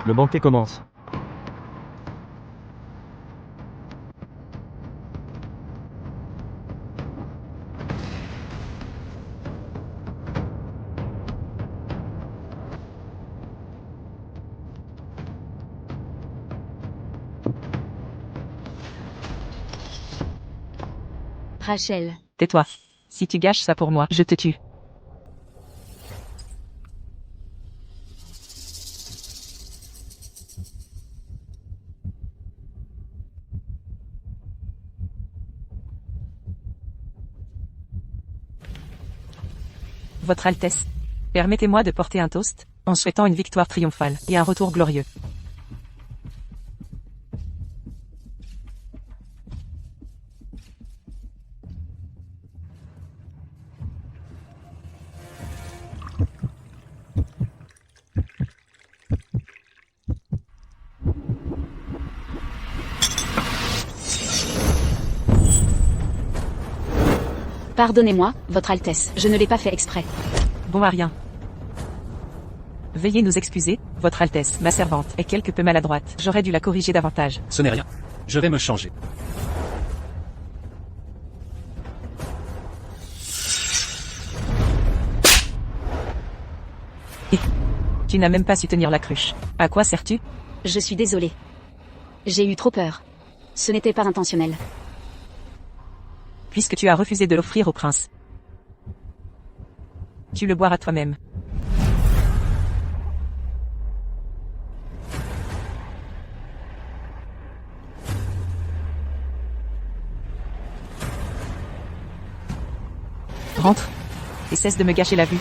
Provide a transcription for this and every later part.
Le banquet commence. Rachel. Tais-toi. Si tu gâches ça pour moi, je te tue. Votre Altesse, permettez-moi de porter un toast, en souhaitant une victoire triomphale et un retour glorieux. Pardonnez-moi, Votre Altesse, je ne l'ai pas fait exprès. Bon à rien. Veuillez nous excuser, Votre Altesse, ma servante est quelque peu maladroite. J'aurais dû la corriger davantage. Ce n'est rien. Je vais me changer. Tu n'as même pas su tenir la cruche. À quoi sers-tu? Je suis désolée. J'ai eu trop peur. Ce n'était pas intentionnel. Puisque tu as refusé de l'offrir au prince. Tu le boiras toi-même. Rentre. Et cesse de me gâcher la vue.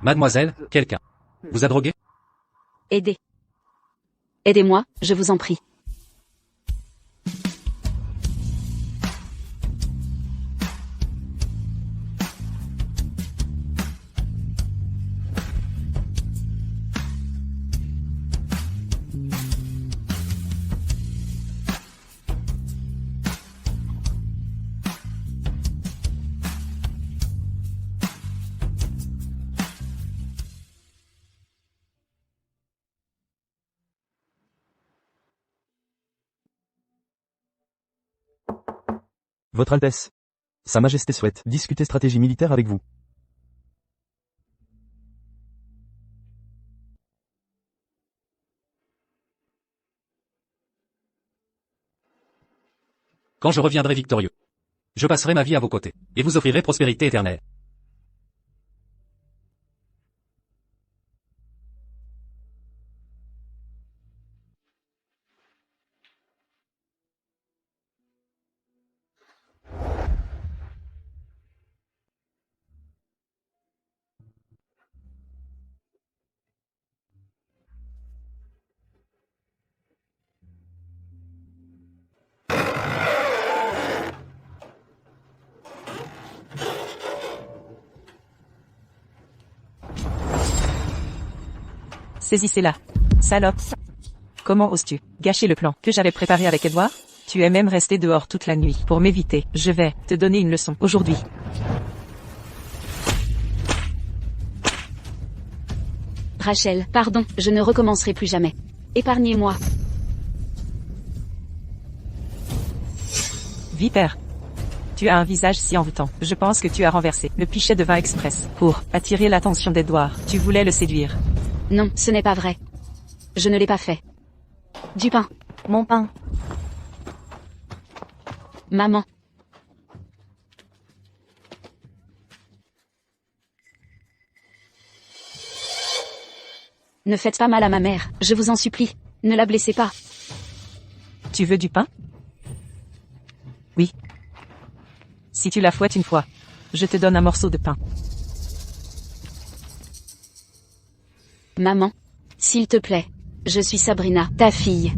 Mademoiselle, quelqu'un vous a drogué? Aidez. Aidez-moi, je vous en prie. Votre Altesse. Sa Majesté souhaite discuter stratégie militaire avec vous. Quand je reviendrai victorieux, je passerai ma vie à vos côtés, et vous offrirai prospérité éternelle. Saisissez-la. Salope. Comment oses-tu gâcher le plan que j'avais préparé avec Edward? Tu es même resté dehors toute la nuit pour m'éviter. Je vais te donner une leçon aujourd'hui. Rachel, pardon, je ne recommencerai plus jamais. Épargnez-moi. Vipère. Tu as un visage si envoûtant. Je pense que tu as renversé le pichet de vin express pour attirer l'attention d'Edward. Tu voulais le séduire. Non, ce n'est pas vrai. Je ne l'ai pas fait. Du pain. Mon pain. Maman. Ne faites pas mal à ma mère, je vous en supplie. Ne la blessez pas. Tu veux du pain? Oui. Si tu la fouettes une fois, je te donne un morceau de pain. Maman. S'il te plaît. Je suis Sabrina, ta fille.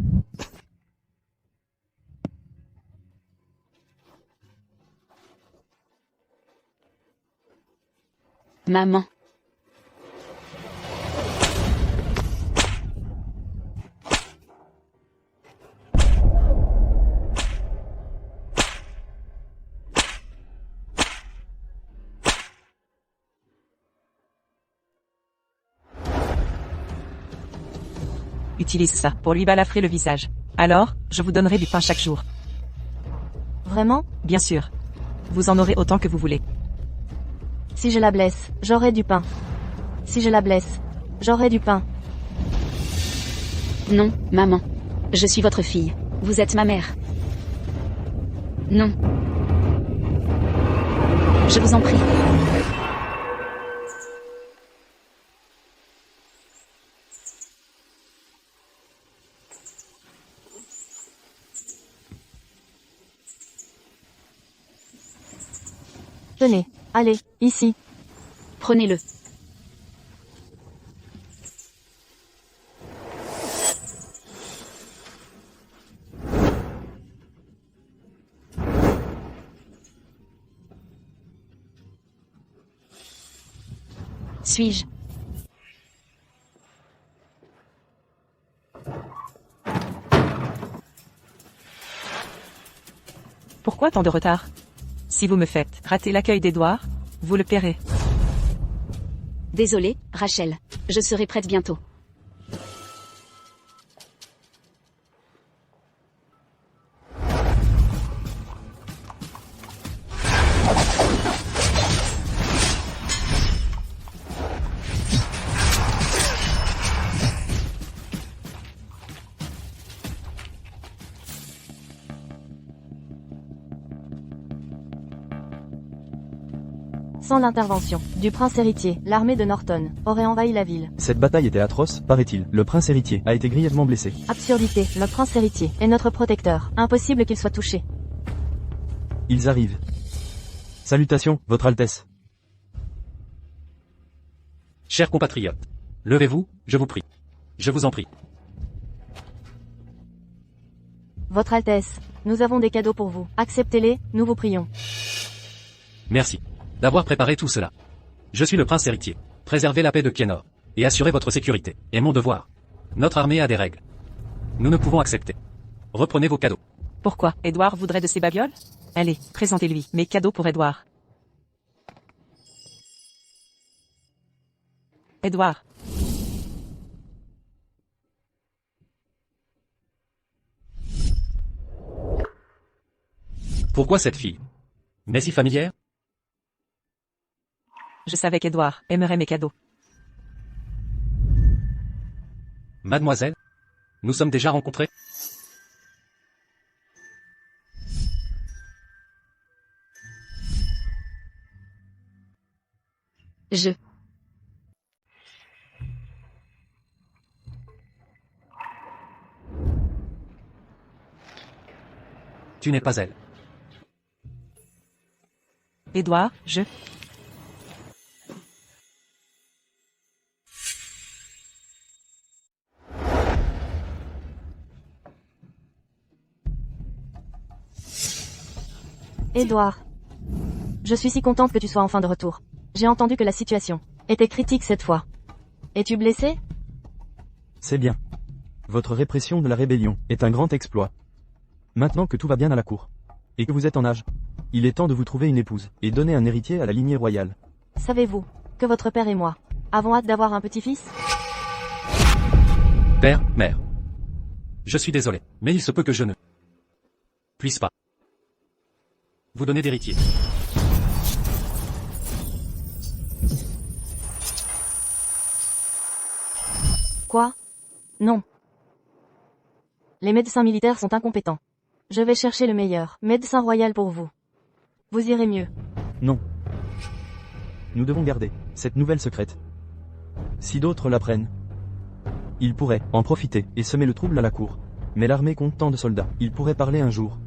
Maman. Utilise ça pour lui balafrer le visage. Alors, je vous donnerai du pain chaque jour. Vraiment? Bien sûr. Vous en aurez autant que vous voulez. Si je la blesse, j'aurai du pain. Si je la blesse, j'aurai du pain. Non, maman. Je suis votre fille. Vous êtes ma mère. Non. Je vous en prie. Tenez, allez, ici. Prenez-le. Suis-je? Pourquoi tant de retard? Si vous me faites rater l'accueil d'Edouard, vous le paierez. Désolée, Rachel. Je serai prête bientôt. Sans l'intervention du prince héritier, l'armée de Norton aurait envahi la ville. Cette bataille était atroce, paraît-il. Le prince héritier a été grièvement blessé. Absurdité, le prince héritier est notre protecteur. Impossible qu'il soit touché. Ils arrivent. Salutations, Votre Altesse. Chers compatriotes, levez-vous, je vous prie. Je vous en prie. Votre Altesse, nous avons des cadeaux pour vous. Acceptez-les, nous vous prions. Merci d'avoir préparé tout cela. Je suis le prince héritier. Préserver la paix de Kienor et assurer votre sécurité est mon devoir. Notre armée a des règles. Nous ne pouvons accepter. Reprenez vos cadeaux. Pourquoi? Edouard voudrait de ces babioles? Allez, présentez-lui mes cadeaux pour Edouard. Edouard. Pourquoi cette fille? Mais si familière? Je savais qu'Edouard aimerait mes cadeaux. Mademoiselle? Nous sommes déjà rencontrés? Je. Tu n'es pas elle. Edouard, je. Edouard. Je suis si contente que tu sois enfin de retour. J'ai entendu que la situation était critique cette fois. Es-tu blessé? C'est bien. Votre répression de la rébellion est un grand exploit. Maintenant que tout va bien à la cour, et que vous êtes en âge, il est temps de vous trouver une épouse, et donner un héritier à la lignée royale. Savez-vous que votre père et moi avons hâte d'avoir un petit-fils? Père, mère. Je suis désolé, mais il se peut que je ne puisse pas vous donner d'héritier. Quoi? Non. Les médecins militaires sont incompétents. Je vais chercher le meilleur médecin royal pour vous. Vous irez mieux. Non. Nous devons garder cette nouvelle secrète. Si d'autres l'apprennent, ils pourraient en profiter et semer le trouble à la cour. Mais l'armée compte tant de soldats, ils pourraient parler un jour.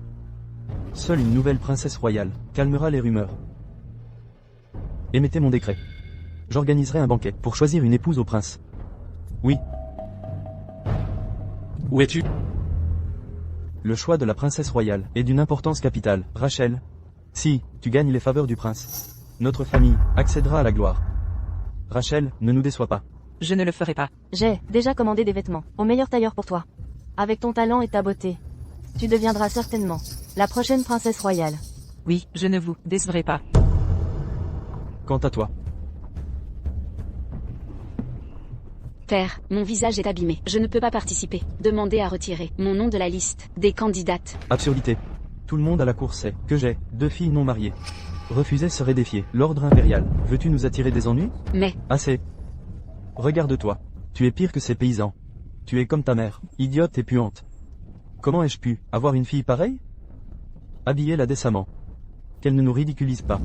Seule une nouvelle princesse royale calmera les rumeurs. Émettez mon décret. J'organiserai un banquet pour choisir une épouse au prince. Oui. Où es-tu? Le choix de la princesse royale est d'une importance capitale. Rachel. Si, tu gagnes les faveurs du prince. Notre famille accédera à la gloire. Rachel, ne nous déçois pas. Je ne le ferai pas. J'ai déjà commandé des vêtements au meilleur tailleur pour toi. Avec ton talent et ta beauté, tu deviendras certainement la prochaine princesse royale. Oui, je ne vous décevrai pas. Quant à toi, Père, mon visage est abîmé. Je ne peux pas participer. Demandez à retirer mon nom de la liste des candidates. absurdité. Tout le monde à la cour sait que j'ai 2 filles non mariées. Refuser serait défier l'ordre impérial. Veux-tu nous attirer des ennuis? Mais, Assez. Regarde-toi. Tu es pire que ces paysans. Tu es comme ta mère, idiote et puante. Comment ai-je pu avoir une fille pareille? Habillez-la décemment. Qu'elle ne nous ridiculise pas.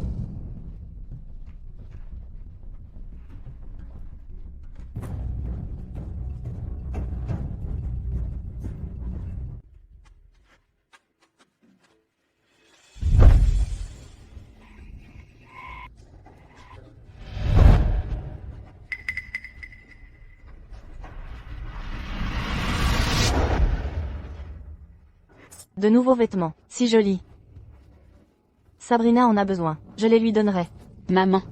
De nouveaux vêtements, si jolis. Sabrina en a besoin, je les lui donnerai. maman,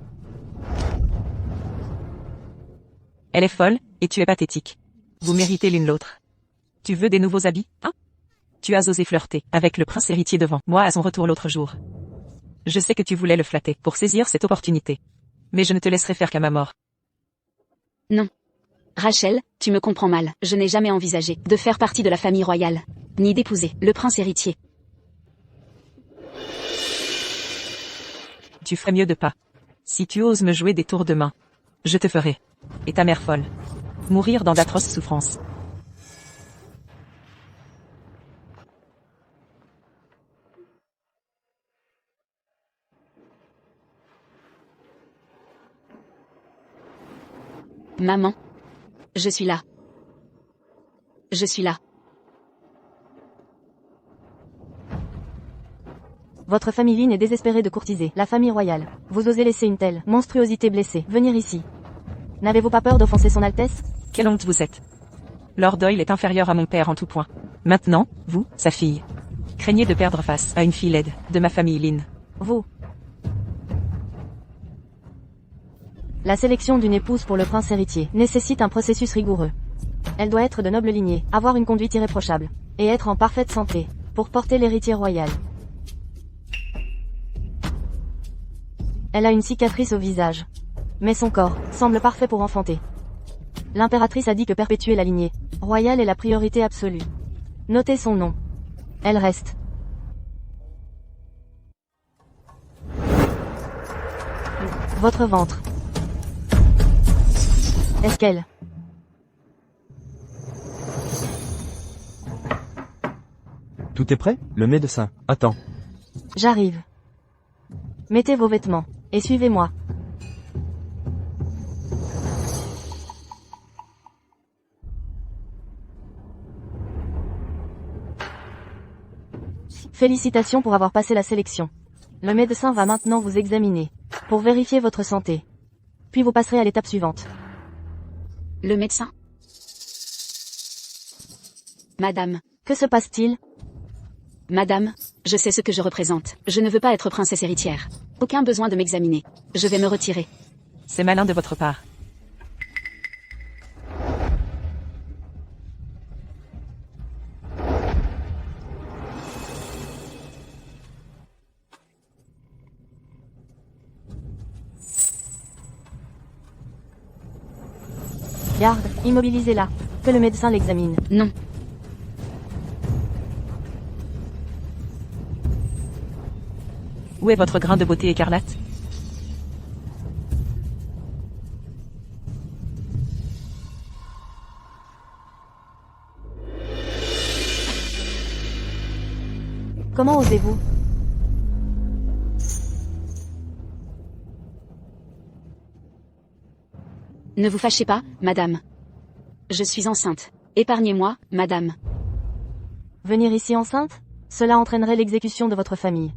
Elle est folle, et tu es pathétique. Vous méritez l'une l'autre. Tu veux des nouveaux habits, hein? Tu as osé flirter avec le prince héritier devant moi à son retour l'autre jour. Je sais que tu voulais le flatter pour saisir cette opportunité. Mais je ne te laisserai faire qu'à ma mort. non. Rachel, tu me comprends mal. Je n'ai jamais envisagé de faire partie de la famille royale, ni d'épouser le prince héritier. Tu ferais mieux de pas. Si tu oses me jouer des tours de main, je te ferai. Et ta mère folle. Mourir dans d'atroces souffrances. Maman. Je suis là. Je suis là. Votre famille Lynn est désespérée de courtiser la famille royale. Vous osez laisser une telle monstruosité blessée venir ici. N'avez-vous pas peur d'offenser son Altesse? Quelle honte vous êtes. Lord Doyle est inférieur à mon père en tout point. Maintenant, vous, sa fille, craignez de perdre face à une fille laide de ma famille Lynn. Vous. La sélection d'une épouse pour le prince héritier nécessite un processus rigoureux. Elle doit être de noble lignée, avoir une conduite irréprochable, et être en parfaite santé, pour porter l'héritier royal. Elle a une cicatrice au visage. Mais son corps semble parfait pour enfanter. L'impératrice a dit que perpétuer la lignée royale est la priorité absolue. Notez son nom. Elle reste. Votre ventre. Est-ce qu'elle... Tout est prêt? Le médecin attend. J'arrive. Mettez vos vêtements, et suivez-moi. Félicitations pour avoir passé la sélection. Le médecin va maintenant vous examiner, pour vérifier votre santé. Puis vous passerez à l'étape suivante. Le médecin. Madame. Que se passe-t-il? Madame, je sais ce que je représente. Je ne veux pas être princesse héritière. Aucun besoin de m'examiner. Je vais me retirer. C'est malin de votre part. Garde, immobilisez-la. Que le médecin l'examine. Non. Où est votre grain de beauté écarlate? Comment osez-vous? Ne vous fâchez pas, madame. Je suis enceinte. Épargnez-moi, madame. Venir ici enceinte? Cela entraînerait l'exécution de votre famille.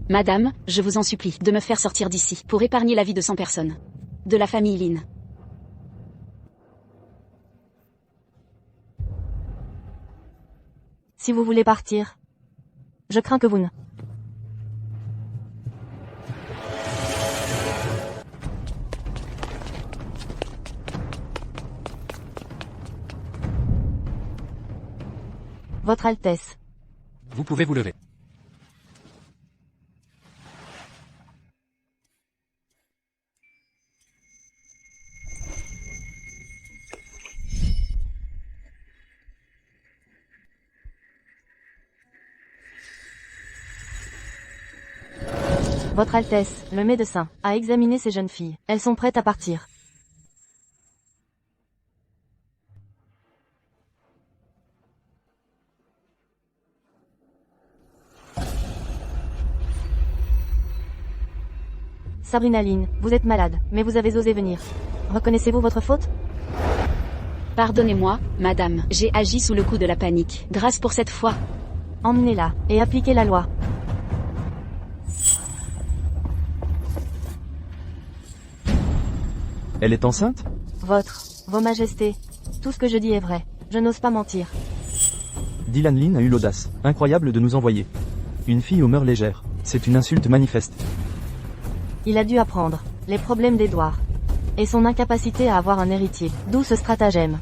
Madame, je vous en supplie de me faire sortir d'ici pour épargner la vie de 100 personnes. De la famille Lynn. Si vous voulez partir. Je crains que vous ne... Votre Altesse. Vous pouvez vous lever. Votre Altesse, le médecin, a examiné ces jeunes filles. Elles sont prêtes à partir. Sabrina Lynn, vous êtes malade, mais vous avez osé venir. Reconnaissez-vous votre faute? Pardonnez-moi, madame, j'ai agi sous le coup de la panique. Grâce pour cette fois. Emmenez-la, et appliquez la loi. Elle est enceinte? Vos majestés. Tout ce que je dis est vrai. Je n'ose pas mentir. Dylan Lynn a eu l'audace incroyable de nous envoyer une fille aux mœurs légères. C'est une insulte manifeste. Il a dû apprendre les problèmes d'Édouard. Et son incapacité à avoir un héritier. D'où ce stratagème.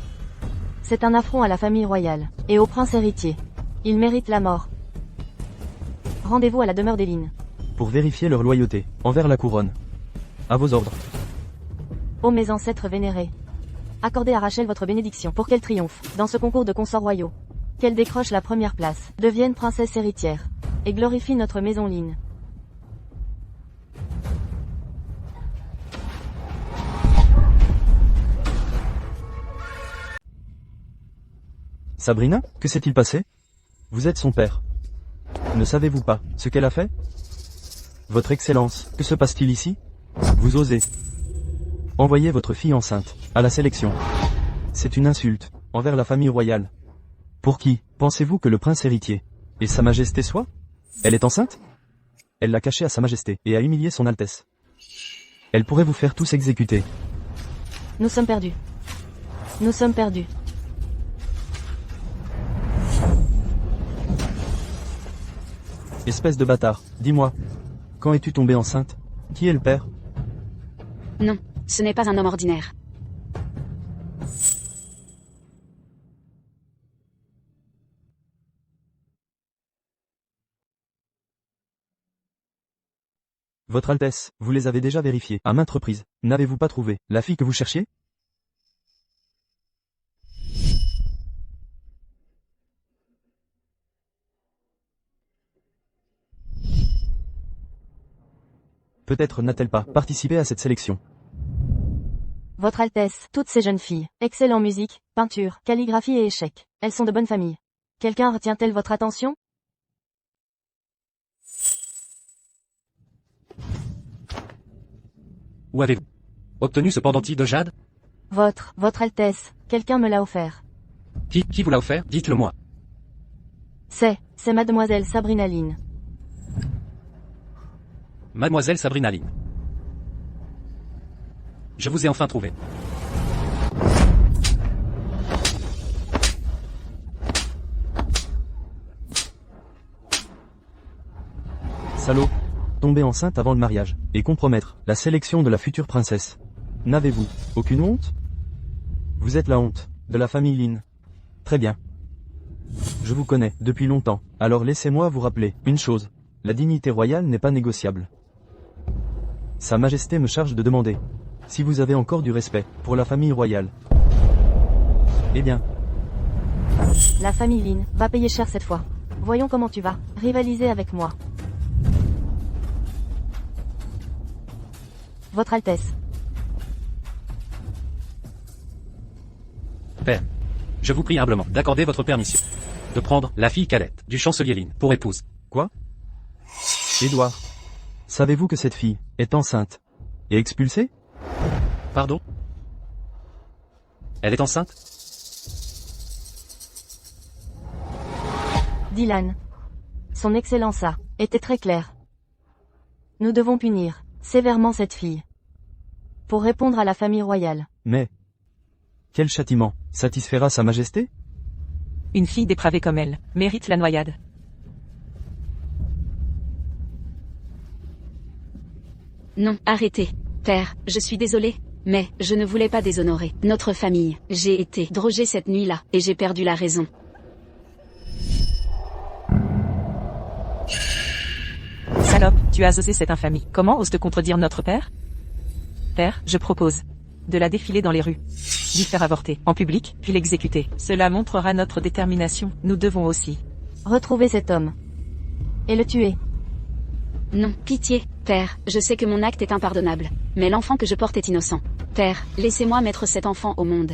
C'est un affront à la famille royale. Et au prince héritier. Il mérite la mort. Rendez-vous à la demeure des Lynn. Pour vérifier leur loyauté envers la couronne. À vos ordres. Ô mes ancêtres vénérés. Accordez à Rachel votre bénédiction pour qu'elle triomphe dans ce concours de consorts royaux. Qu'elle décroche la première place, devienne princesse héritière. Et glorifie notre maison Lynn. Sabrina, que s'est-il passé? Vous êtes son père. Ne savez-vous pas ce qu'elle a fait? Votre Excellence, que se passe-t-il ici? Vous osez envoyer votre fille enceinte à la sélection. C'est une insulte envers la famille royale. Pour qui pensez-vous que le prince héritier et sa majesté soient? Elle est enceinte? Elle l'a cachée à sa majesté et a humilié son altesse. Elle pourrait vous faire tous exécuter. Nous sommes perdus. Nous sommes perdus. Espèce de bâtard, dis-moi. Quand es-tu tombée enceinte? Qui est le père? Non, ce n'est pas un homme ordinaire. Votre Altesse, vous les avez déjà vérifiés à maintes reprises. N'avez-vous pas trouvé la fille que vous cherchiez? Peut-être n'a-t-elle pas participé à cette sélection. Votre Altesse, toutes ces jeunes filles, excellent en musique, peinture, calligraphie et échecs. Elles sont de bonne famille. Quelqu'un retient-elle votre attention? Où avez-vous obtenu ce pendentif de jade? Votre Altesse, quelqu'un me l'a offert. Qui vous l'a offert? Dites-le moi. C'est mademoiselle Sabrina Lynn. Mademoiselle Sabrina Lynn. Je vous ai enfin trouvé. Salaud. Tomber enceinte avant le mariage, et compromettre la sélection de la future princesse. N'avez-vous aucune honte? Vous êtes la honte de la famille Lynn. Très bien. Je vous connais depuis longtemps, alors laissez-moi vous rappeler une chose. La dignité royale n'est pas négociable. Sa Majesté me charge de demander si vous avez encore du respect pour la famille royale. Eh bien, La famille Lynn va payer cher cette fois. Voyons comment tu vas rivaliser avec moi. Votre Altesse. Père, je vous prie humblement d'accorder votre permission de prendre la fille cadette du chancelier Lynn pour épouse. quoi? Édouard, savez-vous que cette fille est enceinte et expulsée? Pardon? Elle est enceinte? Dylan. Son Excellence a été très clair. Nous devons punir sévèrement cette fille. Pour répondre à la famille royale. Mais quel châtiment satisfera sa Majesté? Une fille dépravée comme elle mérite la noyade. Non, arrêtez. Père, je suis désolée, mais je ne voulais pas déshonorer notre famille. J'ai été drogée cette nuit-là, et j'ai perdu la raison. Salope, tu as osé cette infamie. Comment oses-tu contredire notre père? Père, je propose de la défiler dans les rues, d'y faire avorter, en public, puis l'exécuter. Cela montrera notre détermination. Nous devons aussi Retrouvez cet homme. Et le tuer. Non, pitié, père, je sais que mon acte est impardonnable, mais l'enfant que je porte est innocent. Père, laissez-moi mettre cet enfant au monde.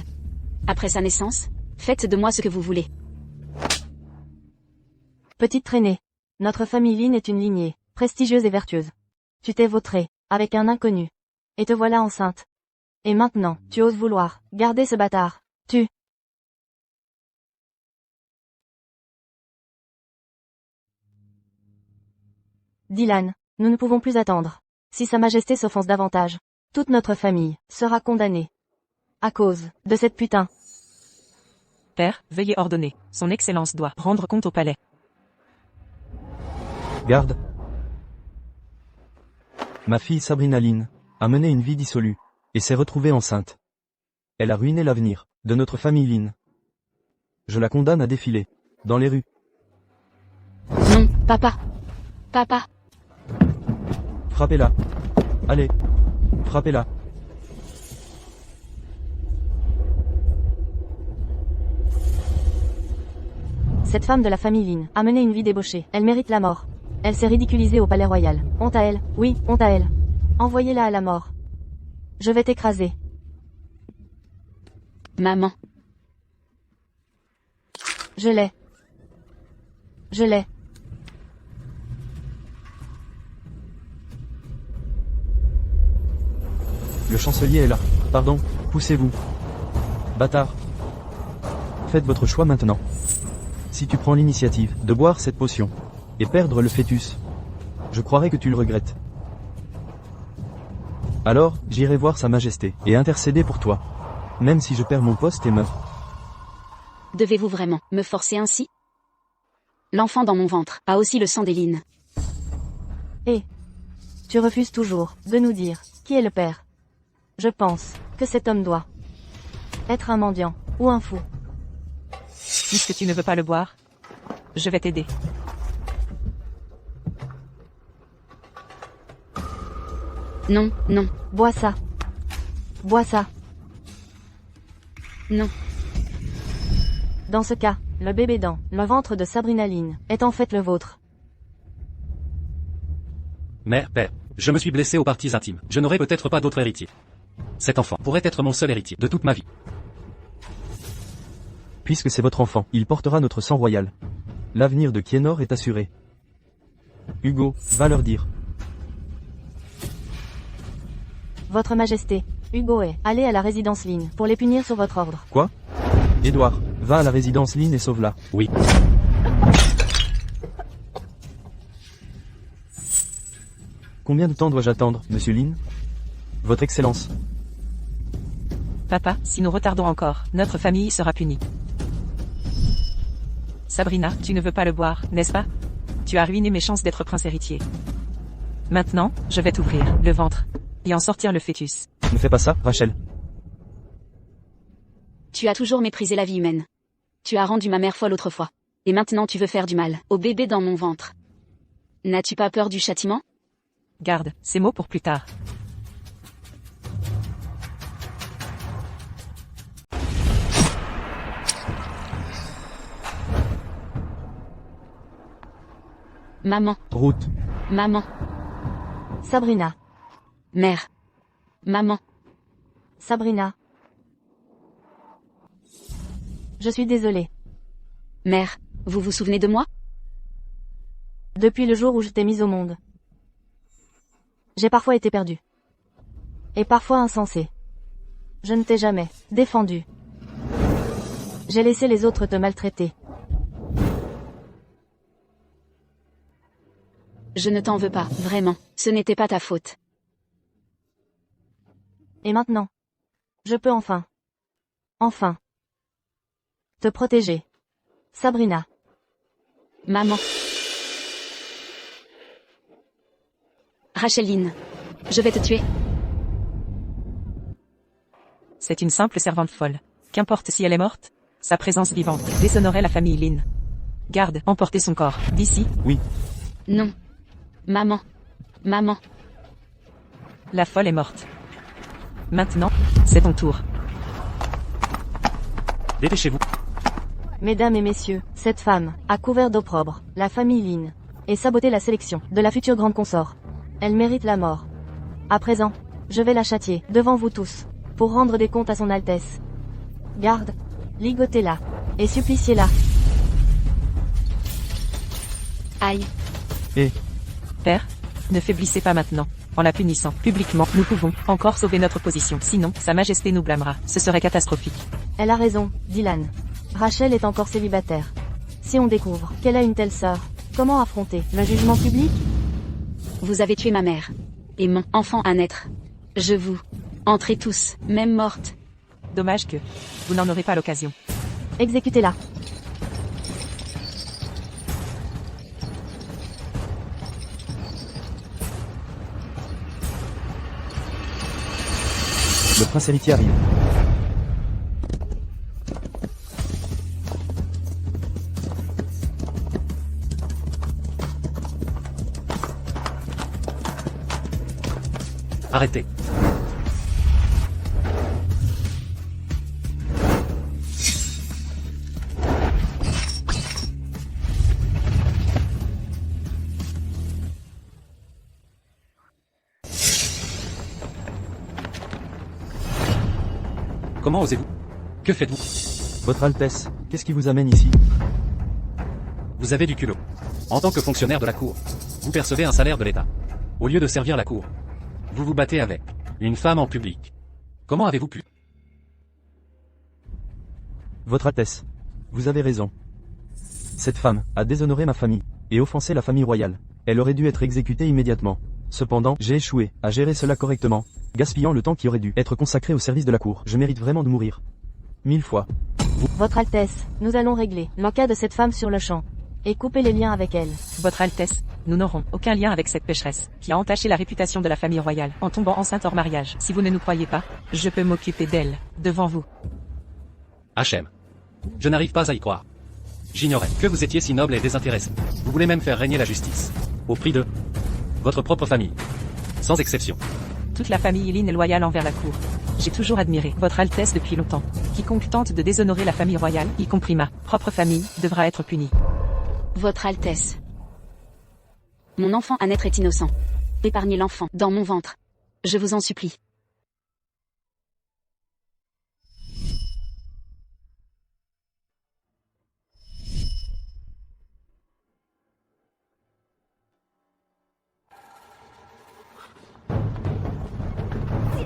Après sa naissance, faites de moi ce que vous voulez. Petite traînée. Notre famille Lynn est une lignée, prestigieuse et vertueuse. Tu t'es vautré, avec un inconnu. Et te voilà enceinte. Et maintenant, tu oses vouloir garder ce bâtard. Tu. Dylan, nous ne pouvons plus attendre. Si Sa Majesté s'offense davantage, toute notre famille sera condamnée. À cause de cette putain. Père, veuillez ordonner. Son Excellence doit rendre compte au palais. Garde. Ma fille Sabrina Lynn a mené une vie dissolue, et s'est retrouvée enceinte. Elle a ruiné l'avenir de notre famille Lynn. Je la condamne à défiler dans les rues. Non, papa. Papa. Frappez-la. Allez. Frappez-la. Cette femme de la famille Lynn a mené une vie débauchée. Elle mérite la mort. Elle s'est ridiculisée au palais royal. Honte à elle. Oui, honte à elle. Envoyez-la à la mort. Je vais t'écraser. Maman. Je l'ai. Je l'ai. Le chancelier est là. Pardon, poussez-vous. Bâtard. Faites votre choix maintenant. Si tu prends l'initiative de boire cette potion et perdre le fœtus, je croirais que tu le regrettes. Alors, j'irai voir Sa Majesté et intercéder pour toi, même si je perds mon poste et meurs. Devez-vous vraiment me forcer ainsi? L'enfant dans mon ventre a aussi le sang des Lynn. Et tu refuses toujours de nous dire qui est le père. Je pense que cet homme doit être un mendiant ou un fou. Puisque tu ne veux pas le boire, je vais t'aider. Non, non, Bois ça. Bois ça. non. Dans ce cas, le bébé dans le ventre de Sabrina Lynn est en fait le vôtre. Mère, père, je me suis blessé aux parties intimes. Je n'aurai peut-être pas d'autre héritier. Cet enfant pourrait être mon seul héritier de toute ma vie. Puisque c'est votre enfant, il portera notre sang royal. L'avenir de Kienor est assuré. Hugo, va leur dire. Votre Majesté, Hugo est allé à la résidence Lynn pour les punir sur votre ordre. Quoi? Édouard, va à la résidence Lynn et sauve-la. Oui. Combien de temps dois-je attendre, monsieur Lynn? Votre Excellence. Papa, si nous retardons encore, notre famille sera punie. Sabrina, tu ne veux pas le boire, n'est-ce pas? Tu as ruiné mes chances d'être prince héritier. Maintenant, je vais t'ouvrir le ventre et en sortir le fœtus. Ne fais pas ça, Rachel. Tu as toujours méprisé la vie humaine. Tu as rendu ma mère folle autrefois. Et maintenant tu veux faire du mal au bébé dans mon ventre. N'as-tu pas peur du châtiment? Garde ces mots pour plus tard. Maman, Route. maman, Sabrina. mère. Maman, Sabrina. Je suis désolée. mère, vous vous souvenez de moi? Depuis le jour où je t'ai mise au monde. J'ai parfois été perdue. Et parfois insensée. Je ne t'ai jamais défendue. J'ai laissé les autres te maltraiter. Je ne t'en veux pas, vraiment. Ce n'était pas ta faute. Et maintenant, je peux enfin te protéger. Sabrina. Maman. Racheline. Je vais te tuer. C'est une simple servante folle. Qu'importe si elle est morte, sa présence vivante déshonorait la famille Lynn. Garde, emportez son corps, d'ici. Oui, Non. Maman. Maman. La folle est morte. Maintenant, c'est ton tour. Dépêchez-vous. Mesdames et messieurs, cette femme a couvert d'opprobre la famille Lynn et saboté la sélection de la future grande consort. Elle mérite la mort. À présent, je vais la châtier devant vous tous pour rendre des comptes à son Altesse. Garde, ligotez-la et suppliciez-la. Aïe. et... Père, ne faiblissez pas maintenant. En la punissant publiquement, nous pouvons encore sauver notre position. Sinon, Sa Majesté nous blâmera. Ce serait catastrophique. Elle a raison, Dylan. Rachel est encore célibataire. Si on découvre qu'elle a une telle sœur, comment affronter le jugement public? Vous avez tué ma mère. Et mon enfant à naître. Je vous. Entrez tous, même morte. Dommage que vous n'en aurez pas l'occasion. Exécutez-la. Le prince héritier arrive. Arrêtez. Comment osez-vous? Que faites-vous? Votre Altesse, qu'est-ce qui vous amène ici? Vous avez du culot. En tant que fonctionnaire de la cour, vous percevez un salaire de l'État. Au lieu de servir la cour, vous vous battez avec une femme en public. Comment avez-vous pu? Votre Altesse, vous avez raison. Cette femme a déshonoré ma famille et offensé la famille royale. Elle aurait dû être exécutée immédiatement. Cependant, j'ai échoué à gérer cela correctement, gaspillant le temps qui aurait dû être consacré au service de la cour. Je mérite vraiment de mourir. 1000 fois. Votre Altesse, nous allons régler le cas de cette femme sur le champ et couper les liens avec elle. Votre Altesse, nous n'aurons aucun lien avec cette pécheresse, qui a entaché la réputation de la famille royale, en tombant enceinte hors mariage. Si vous ne nous croyez pas, je peux m'occuper d'elle, devant vous. Hachem. Je n'arrive pas à y croire. J'ignorais que vous étiez si noble et désintéressé. Vous voulez même faire régner la justice. Au prix de votre propre famille. Sans exception. Toute la famille Lynn est loyale envers la cour. J'ai toujours admiré Votre Altesse depuis longtemps. Quiconque tente de déshonorer la famille royale, y compris ma propre famille, devra être puni. Votre Altesse. Mon enfant à naître est innocent. Épargnez l'enfant dans mon ventre. Je vous en supplie.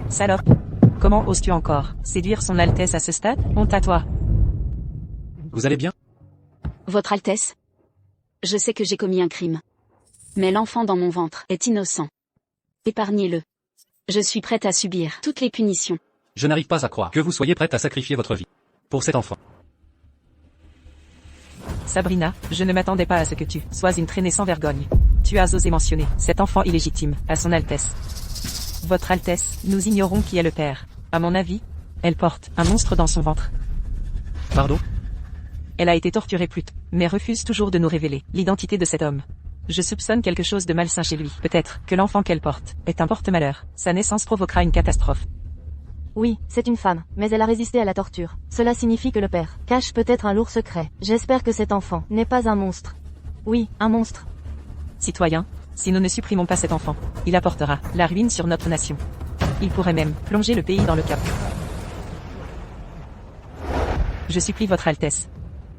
Salope. Comment oses-tu encore séduire son Altesse à ce stade? Honte à toi. Vous allez bien? Votre Altesse. Je sais que j'ai commis un crime. Mais l'enfant dans mon ventre est innocent. Épargnez-le. Je suis prête à subir toutes les punitions. Je n'arrive pas à croire que vous soyez prête à sacrifier votre vie pour cet enfant. Sabrina, je ne m'attendais pas à ce que tu sois une traînée sans vergogne. Tu as osé mentionner cet enfant illégitime à son Altesse. Votre Altesse, nous ignorons qui est le père. À mon avis, elle porte un monstre dans son ventre. Pardon? Elle a été torturée plus tôt, mais refuse toujours de nous révéler l'identité de cet homme. Je soupçonne quelque chose de malsain chez lui. Peut-être que l'enfant qu'elle porte est un porte-malheur. Sa naissance provoquera une catastrophe. Oui, c'est une femme, mais elle a résisté à la torture. Cela signifie que le père cache peut-être un lourd secret. J'espère que cet enfant n'est pas un monstre. Oui, un monstre. Citoyens, si nous ne supprimons pas cet enfant, il apportera la ruine sur notre nation. Il pourrait même plonger le pays dans le chaos. Je supplie Votre Altesse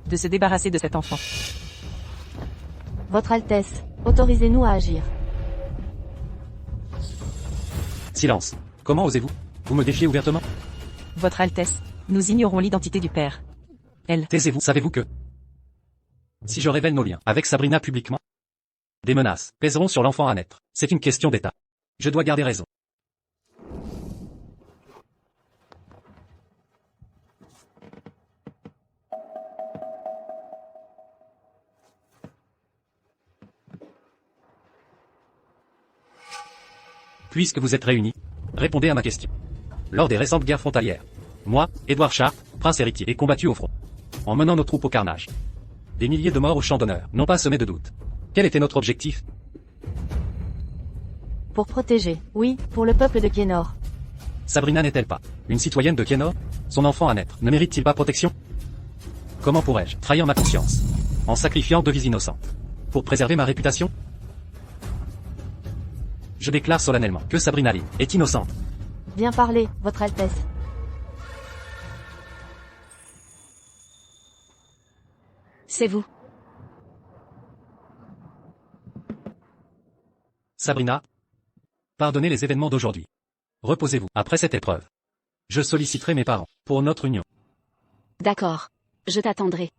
de se débarrasser de cet enfant. Votre Altesse, autorisez-nous à agir. Silence. Comment osez-vous? Vous me défiez ouvertement? Votre Altesse, nous ignorons l'identité du père. Elle. Taisez-vous. Savez-vous que si je révèle nos liens avec Sabrina publiquement, des menaces pèseront sur l'enfant à naître. C'est une question d'État. Je dois garder raison. Puisque vous êtes réunis, répondez à ma question. Lors des récentes guerres frontalières, moi, Édouard Sharp, prince héritier, ai combattu au front, en menant nos troupes au carnage. Des milliers de morts au champ d'honneur n'ont pas semé de doute. Quel était notre objectif? Pour protéger, oui, pour le peuple de Kienor. Sabrina n'est-elle pas une citoyenne de Kienor? Son enfant à naître ne mérite-t-il pas protection? Comment pourrais-je trahir ma conscience en sacrifiant 2 vies innocentes pour préserver ma réputation? Je déclare solennellement que Sabrina Lynn est innocente. Bien parlé, Votre Altesse. C'est vous. Sabrina, pardonnez les événements d'aujourd'hui. Reposez-vous après cette épreuve. Je solliciterai mes parents pour notre union. D'accord. Je t'attendrai.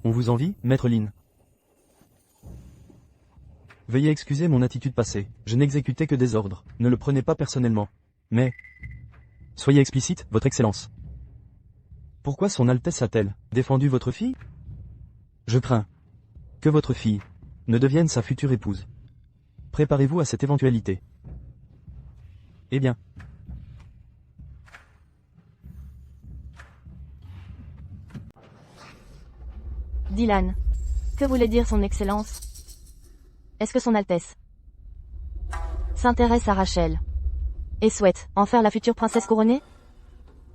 On vous envie, Maître Lin. Veuillez excuser mon attitude passée. Je n'exécutais que des ordres. Ne le prenez pas personnellement. Mais... Soyez explicite, Votre Excellence. Pourquoi Son Altesse a-t-elle défendu votre fille? Je crains que votre fille ne devienne sa future épouse. Préparez-vous à cette éventualité. Eh bien. Dylan. Que voulait dire son Excellence? Est-ce que Son Altesse s'intéresse à Rachel et souhaite en faire la future princesse couronnée?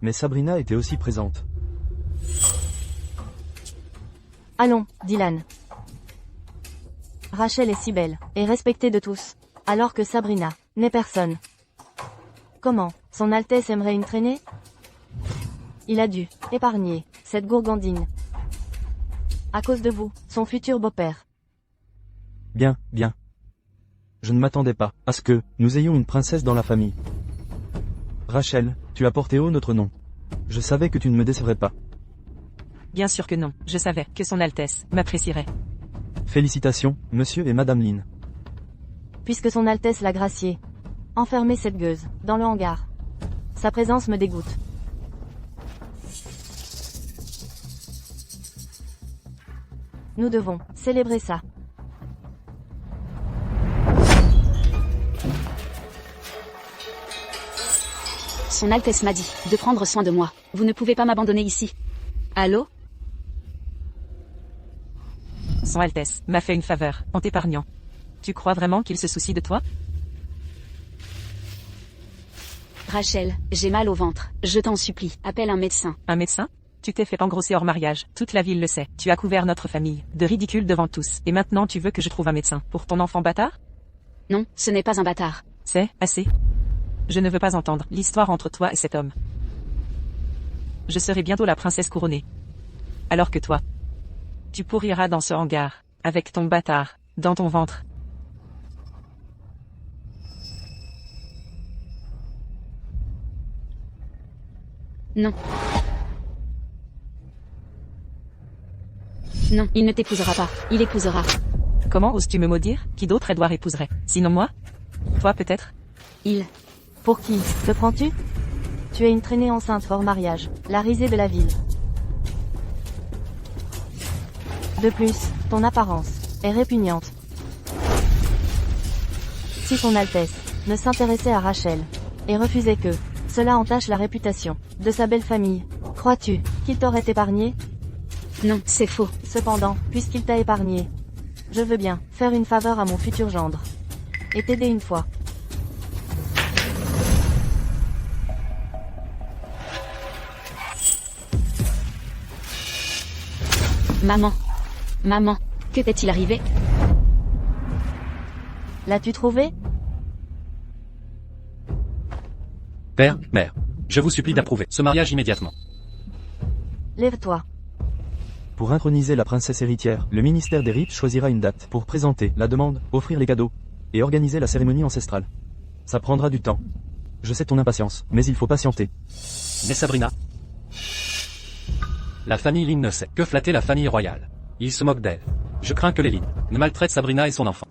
Mais Sabrina était aussi présente. Allons, Dylan. Rachel est si belle, et respectée de tous, alors que Sabrina n'est personne. Comment Son Altesse aimerait une traînée? Il a dû épargner cette gourgandine. À cause de vous, son futur beau-père. Bien, bien. Je ne m'attendais pas à ce que nous ayons une princesse dans la famille. Rachel, tu as porté haut notre nom. Je savais que tu ne me décevrais pas. Bien sûr que non, je savais que son Altesse m'apprécierait. Félicitations, monsieur et madame Lin. Puisque Son Altesse l'a gracié. Enfermez cette gueuse dans le hangar. Sa présence me dégoûte. Nous devons célébrer ça. Son Altesse m'a dit de prendre soin de moi. Vous ne pouvez pas m'abandonner ici. Allô? Son Altesse m'a fait une faveur en t'épargnant. Tu crois vraiment qu'il se soucie de toi? Rachel, j'ai mal au ventre. Je t'en supplie, appelle un médecin. Un médecin? Tu t'es fait engrosser hors mariage, toute la ville le sait. Tu as couvert notre famille de ridicule devant tous. Et maintenant tu veux que je trouve un médecin pour ton enfant bâtard? Non, ce n'est pas un bâtard. C'est assez. Je ne veux pas entendre l'histoire entre toi et cet homme. Je serai bientôt la princesse couronnée. Alors que toi, tu pourriras dans ce hangar, avec ton bâtard, dans ton ventre. Non. Non, il ne t'épousera pas. Il épousera. Comment oses-tu me maudire? Qui d'autre Edouard épouserait? Sinon moi? Toi peut-être? Il. Pour qui te prends-tu? Tu es une traînée enceinte hors mariage, la risée de la ville. De plus, ton apparence est répugnante. Si Son Altesse ne s'intéressait à Rachel et refusait que cela entache la réputation de sa belle famille, crois-tu qu'il t'aurait épargné? Non, c'est faux. Cependant, puisqu'il t'a épargné, je veux bien faire une faveur à mon futur gendre et t'aider une fois. Maman. Maman, que t'est-il arrivé? L'as-tu trouvé? Père, mère, je vous supplie d'approuver ce mariage immédiatement. Lève-toi. Pour introniser la princesse héritière, le ministère des Rites choisira une date pour présenter la demande, offrir les cadeaux et organiser la cérémonie ancestrale. Ça prendra du temps. Je sais ton impatience, mais il faut patienter. Mais Sabrina, la famille Lin ne sait que flatter la famille royale. Ils se moquent d'elle. Je crains que les Lin ne maltraitent Sabrina et son enfant.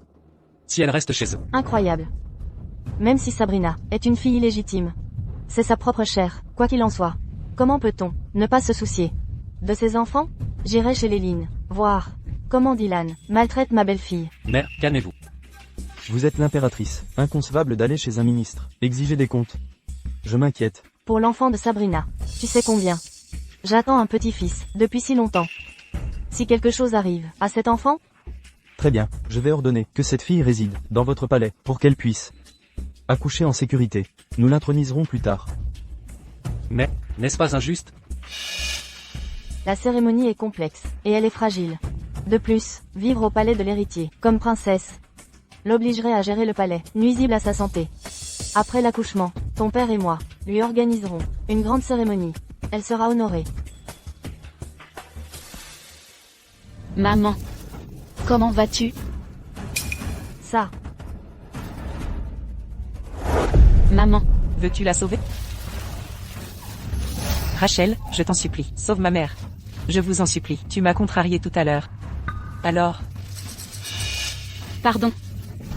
Si elle reste chez eux. Incroyable. Même si Sabrina est une fille illégitime, c'est sa propre chair, quoi qu'il en soit. Comment peut-on ne pas se soucier de ses enfants? J'irai chez les Lin, Voir comment Dylan maltraite ma belle-fille. Mère, calmez-vous. Vous êtes l'impératrice. Inconcevable d'aller chez un ministre. Exiger des comptes. Je m'inquiète. Pour l'enfant de Sabrina. Tu sais combien? J'attends un petit-fils, depuis si longtemps. Si quelque chose arrive à cet enfant, Très bien, je vais ordonner que cette fille réside dans votre palais pour qu'elle puisse accoucher en sécurité. Nous l'introniserons plus tard. Mais, n'est-ce pas injuste? la cérémonie est complexe, et elle est fragile. De plus, vivre au palais de l'héritier, comme princesse, l'obligerait à gérer le palais, nuisible à sa santé. Après l'accouchement, ton père et moi, lui organiserons une grande cérémonie. Elle sera honorée. Maman. Comment vas-tu? Ça, Maman. Veux-tu la sauver? Rachel, je t'en supplie, sauve ma mère. Je vous en supplie, tu m'as contrarié tout à l'heure. Alors, Pardon.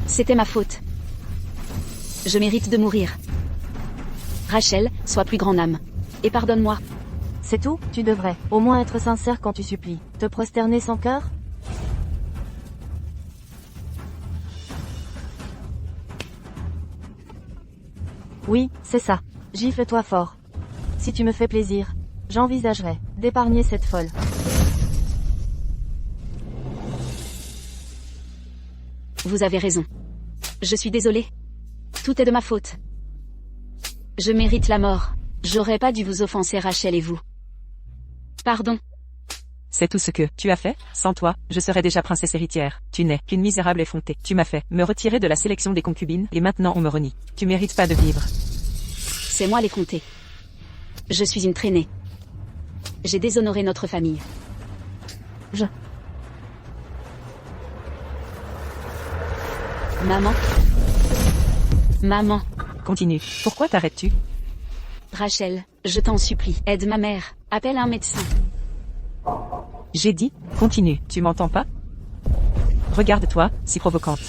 C'était ma faute. Je mérite de mourir. Rachel, sois plus grande âme. Et pardonne-moi. c'est tout? Tu devrais au moins être sincère quand tu supplies. Te prosterner sans cœur? Oui, c'est ça. Gifle-toi fort. Si tu me fais plaisir, j'envisagerais d'épargner cette folle. Vous avez raison. Je suis désolée. Tout est de ma faute. Je mérite la mort. J'aurais pas dû vous offenser, Rachel et vous. Pardon. c'est tout ce que tu as fait? Sans toi, je serais déjà princesse héritière. Tu n'es qu'une misérable effrontée. Tu m'as fait me retirer de la sélection des concubines, et maintenant on me renie. Tu mérites pas de vivre. C'est moi les compter. Je suis une traînée. J'ai déshonoré notre famille. Maman. Maman. Continue. Pourquoi t'arrêtes-tu? Rachel, je t'en supplie, aide ma mère. Appelle un médecin. J'ai dit, continue, tu m'entends pas? Regarde-toi, si provocante.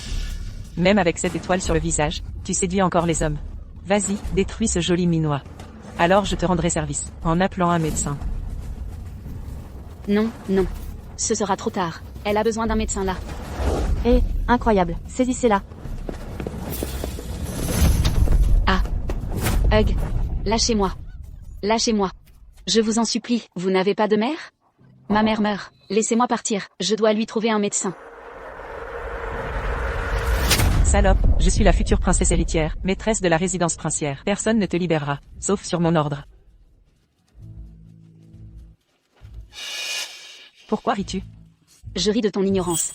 Même avec cette étoile sur le visage, tu séduis encore les hommes. Vas-y, détruis ce joli minois. Alors je te rendrai service, en appelant un médecin. Non, non. Ce sera trop tard. Elle a besoin d'un médecin là. Eh, incroyable, saisissez-la. Hug. Lâchez-moi. Lâchez-moi. Je vous en supplie, vous n'avez pas de mère? Ma mère meurt. Laissez-moi partir. Je dois lui trouver un médecin. Salope, je suis la future princesse héritière, maîtresse de la résidence princière. Personne ne te libérera, sauf sur mon ordre. Pourquoi ris-tu? Je ris de ton ignorance.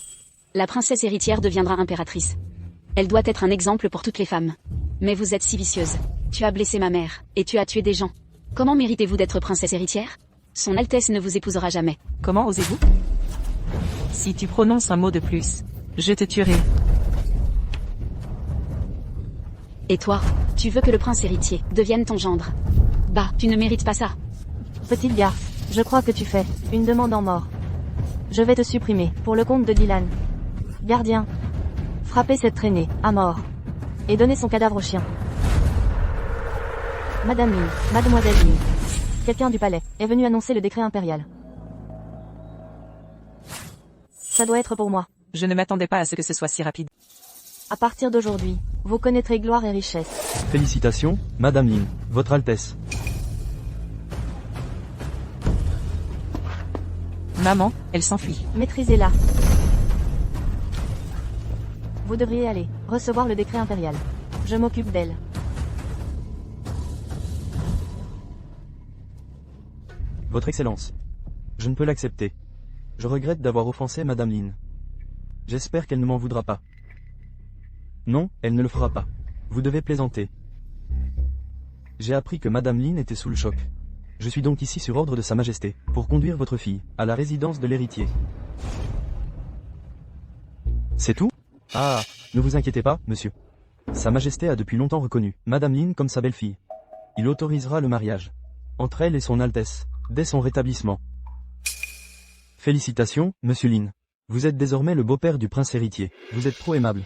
La princesse héritière deviendra impératrice. Elle doit être un exemple pour toutes les femmes. Mais vous êtes si vicieuse. Tu as blessé ma mère, et tu as tué des gens. Comment méritez-vous d'être princesse héritière? Son Altesse ne vous épousera jamais. Comment osez-vous? Si tu prononces un mot de plus, je te tuerai. Et toi, tu veux que le prince héritier devienne ton gendre? Bah, tu ne mérites pas ça. Petite garce, je crois que tu fais une demande en mort. Je vais te supprimer, pour le compte de Dylan. Gardien, frappez cette traînée, à mort. Et donnez son cadavre au chien. Madame Lynn, Mademoiselle Lynn. Quelqu'un du palais est venu annoncer le décret impérial. Ça doit être pour moi. Je ne m'attendais pas à ce que ce soit si rapide. À partir d'aujourd'hui, vous connaîtrez gloire et richesse. Félicitations, Madame Lynn, Votre Altesse. Maman, elle s'enfuit. Maîtrisez-la. Vous devriez aller recevoir le décret impérial. Je m'occupe d'elle. Votre Excellence. Je ne peux l'accepter. Je regrette d'avoir offensé Madame Lynn. J'espère qu'elle ne m'en voudra pas. Non, elle ne le fera pas. Vous devez plaisanter. J'ai appris que Madame Lynn était sous le choc. Je suis donc ici sur ordre de Sa Majesté, pour conduire votre fille à la résidence de l'héritier. C'est tout? Ah, ne vous inquiétez pas, monsieur. Sa Majesté a depuis longtemps reconnu Madame Lynn comme sa belle-fille. Il autorisera le mariage entre elle et son Altesse, dès son rétablissement. Félicitations, monsieur Lynn. Vous êtes désormais le beau-père du prince héritier. Vous êtes trop aimable.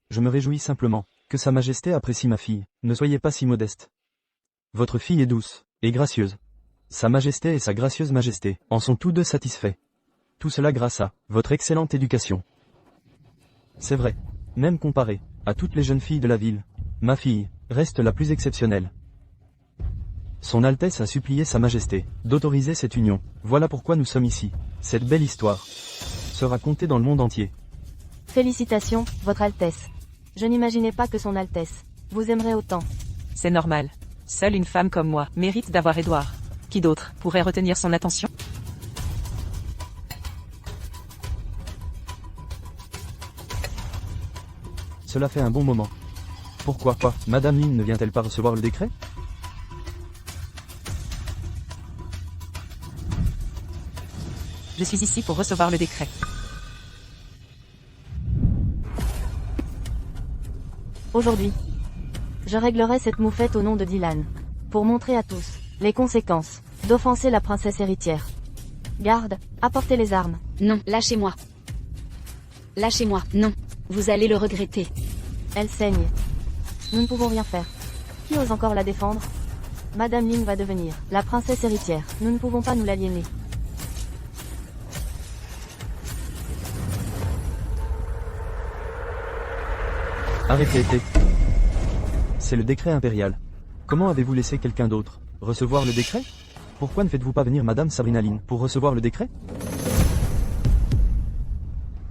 Je me réjouis simplement que Sa Majesté apprécie ma fille. Ne soyez pas si modeste. Votre fille est douce et gracieuse. Sa Majesté et sa gracieuse Majesté en sont tous deux satisfaits. Tout cela grâce à votre excellente éducation. C'est vrai. Même comparé à toutes les jeunes filles de la ville, ma fille reste la plus exceptionnelle. Son Altesse a supplié Sa Majesté d'autoriser cette union. Voilà pourquoi nous sommes ici. Cette belle histoire sera contée dans le monde entier. Félicitations, Votre Altesse. Je n'imaginais pas que Son Altesse vous aimerait autant. C'est normal. Seule une femme comme moi mérite d'avoir Édouard. Qui d'autre pourrait retenir son attention? Cela fait un bon moment. Pourquoi pas, Madame Lin ne vient-elle pas recevoir le décret? Je suis ici pour recevoir le décret. Aujourd'hui, je réglerai cette moufette au nom de Dylan. Pour montrer à tous les conséquences d'offenser la princesse héritière. Garde, apportez les armes. Non, lâchez-moi. Lâchez-moi, non. Vous allez le regretter. Elle saigne. Nous ne pouvons rien faire. Qui ose encore la défendre? Madame Lin va devenir la princesse héritière. Nous ne pouvons pas nous l'aliéner. Arrêtez. C'est le décret impérial. Comment avez-vous laissé quelqu'un d'autre recevoir le décret? Pourquoi ne faites-vous pas venir Madame Sabrina Lin pour recevoir le décret?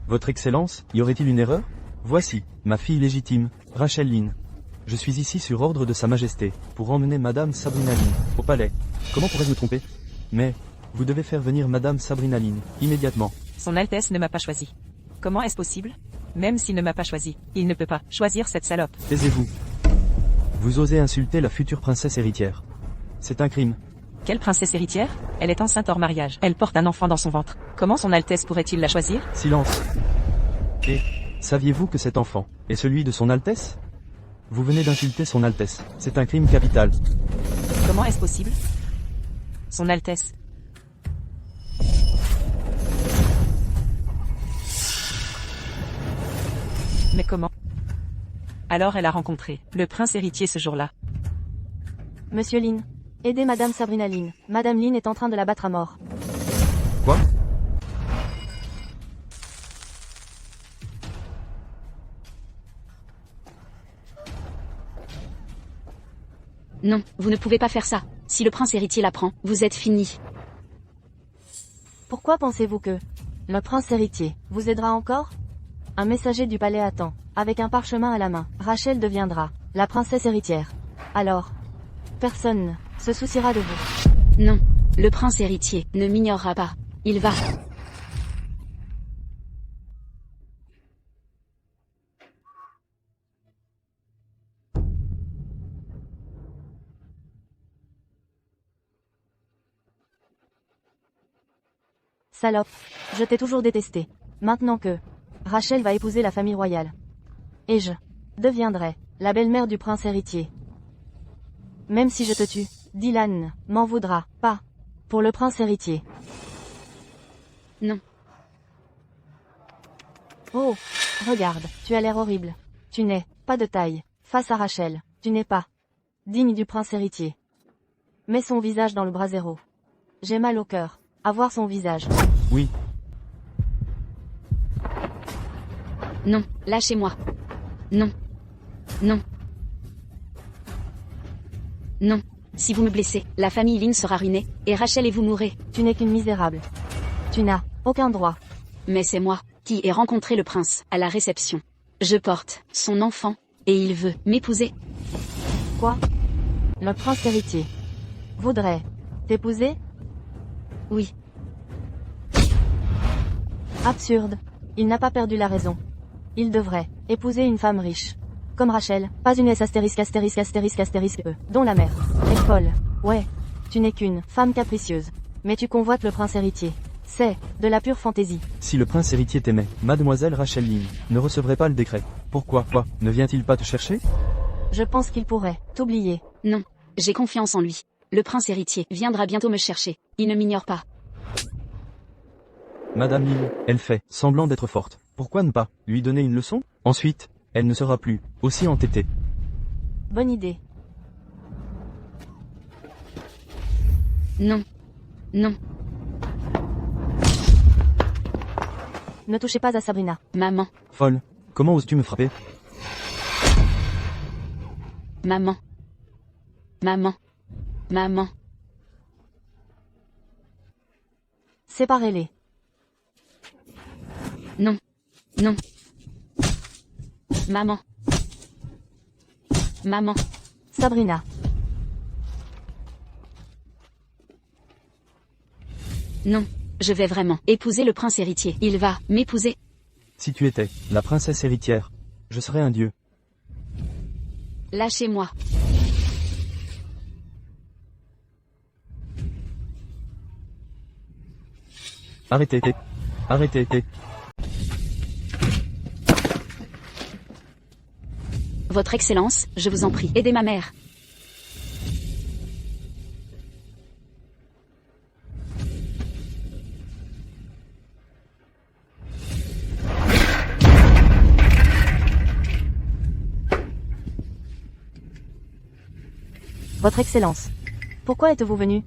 Votre Excellence, y aurait-il une erreur? Voici, ma fille légitime, Rachel Lin. Je suis ici sur ordre de Sa Majesté, pour emmener Madame Sabrina Lin au palais. Comment pourrais-je me tromper? Mais, vous devez faire venir Madame Sabrina Lin, immédiatement. Son Altesse ne m'a pas choisi. Comment est-ce possible? Même s'il ne m'a pas choisi, il ne peut pas choisir cette salope. Taisez-vous. Vous osez insulter la future princesse héritière. C'est un crime. Quelle princesse héritière? Elle est enceinte hors mariage. Elle porte un enfant dans son ventre. Comment Son Altesse pourrait-il la choisir? Silence. Et, saviez-vous que cet enfant est celui de Son Altesse? Vous venez d'insulter Son Altesse. C'est un crime capital. Comment est-ce possible? Son Altesse. Mais comment? Alors elle a rencontré le prince héritier ce jour-là. Monsieur Lin, aidez Madame Sabrina Lin. Madame Lin est en train de la battre à mort. Quoi? Non, vous ne pouvez pas faire ça. Si le prince héritier l'apprend, vous êtes fini. Pourquoi pensez-vous que le prince héritier vous aidera encore? Un messager du palais attend, avec un parchemin à la main. Rachel deviendra la princesse héritière. Alors, personne ne se souciera de vous. Non, le prince héritier ne m'ignorera pas. Il va. Salope, je t'ai toujours détesté. Maintenant que Rachel va épouser la famille royale. Et je deviendrai la belle-mère du prince héritier. Même si je te tue, Dylan m'en voudra pas. Pour le prince héritier. Non. Oh, regarde, tu as l'air horrible. Tu n'es pas de taille. Face à Rachel, tu n'es pas digne du prince héritier. Mets son visage dans le brasero. J'ai mal au cœur à voir son visage. Oui. Non, lâchez-moi. Non. Non. Non. Si vous me blessez, la famille Lin sera ruinée, et Rachel et vous mourrez. Tu n'es qu'une misérable. Tu n'as aucun droit. Mais c'est moi qui ai rencontré le prince à la réception. Je porte son enfant, et il veut m'épouser. Quoi? Le prince héritier voudrait t'épouser? Oui. Absurde. Il n'a pas perdu la raison. Il devrait épouser une femme riche. Comme Rachel, pas une S E, dont la mère est folle. Ouais. Tu n'es qu'une femme capricieuse. Mais tu convoites le prince héritier. C'est de la pure fantaisie. Si le prince héritier t'aimait, Mademoiselle Rachel Lin ne recevrait pas le décret. Pourquoi? Quoi? Ne vient-il pas te chercher? Je pense qu'il pourrait t'oublier. Non. J'ai confiance en lui. Le prince héritier viendra bientôt me chercher. Il ne m'ignore pas. Madame Lin, elle fait semblant d'être forte. Pourquoi ne pas lui donner une leçon? Ensuite, elle ne sera plus aussi entêtée. Bonne idée. Non. Non. Ne touchez pas à Sabrina. Maman, Folle, comment oses-tu me frapper? maman. Maman. Maman. Séparez-les. Non. Non. Maman. Maman. Sabrina. Non. Je vais vraiment épouser le prince héritier. Il va m'épouser. Si tu étais la princesse héritière, je serais un dieu. Lâchez-moi. Arrêtez. Arrêtez. Votre Excellence, je vous en prie, aidez ma mère. Votre Excellence. Pourquoi êtes-vous venu?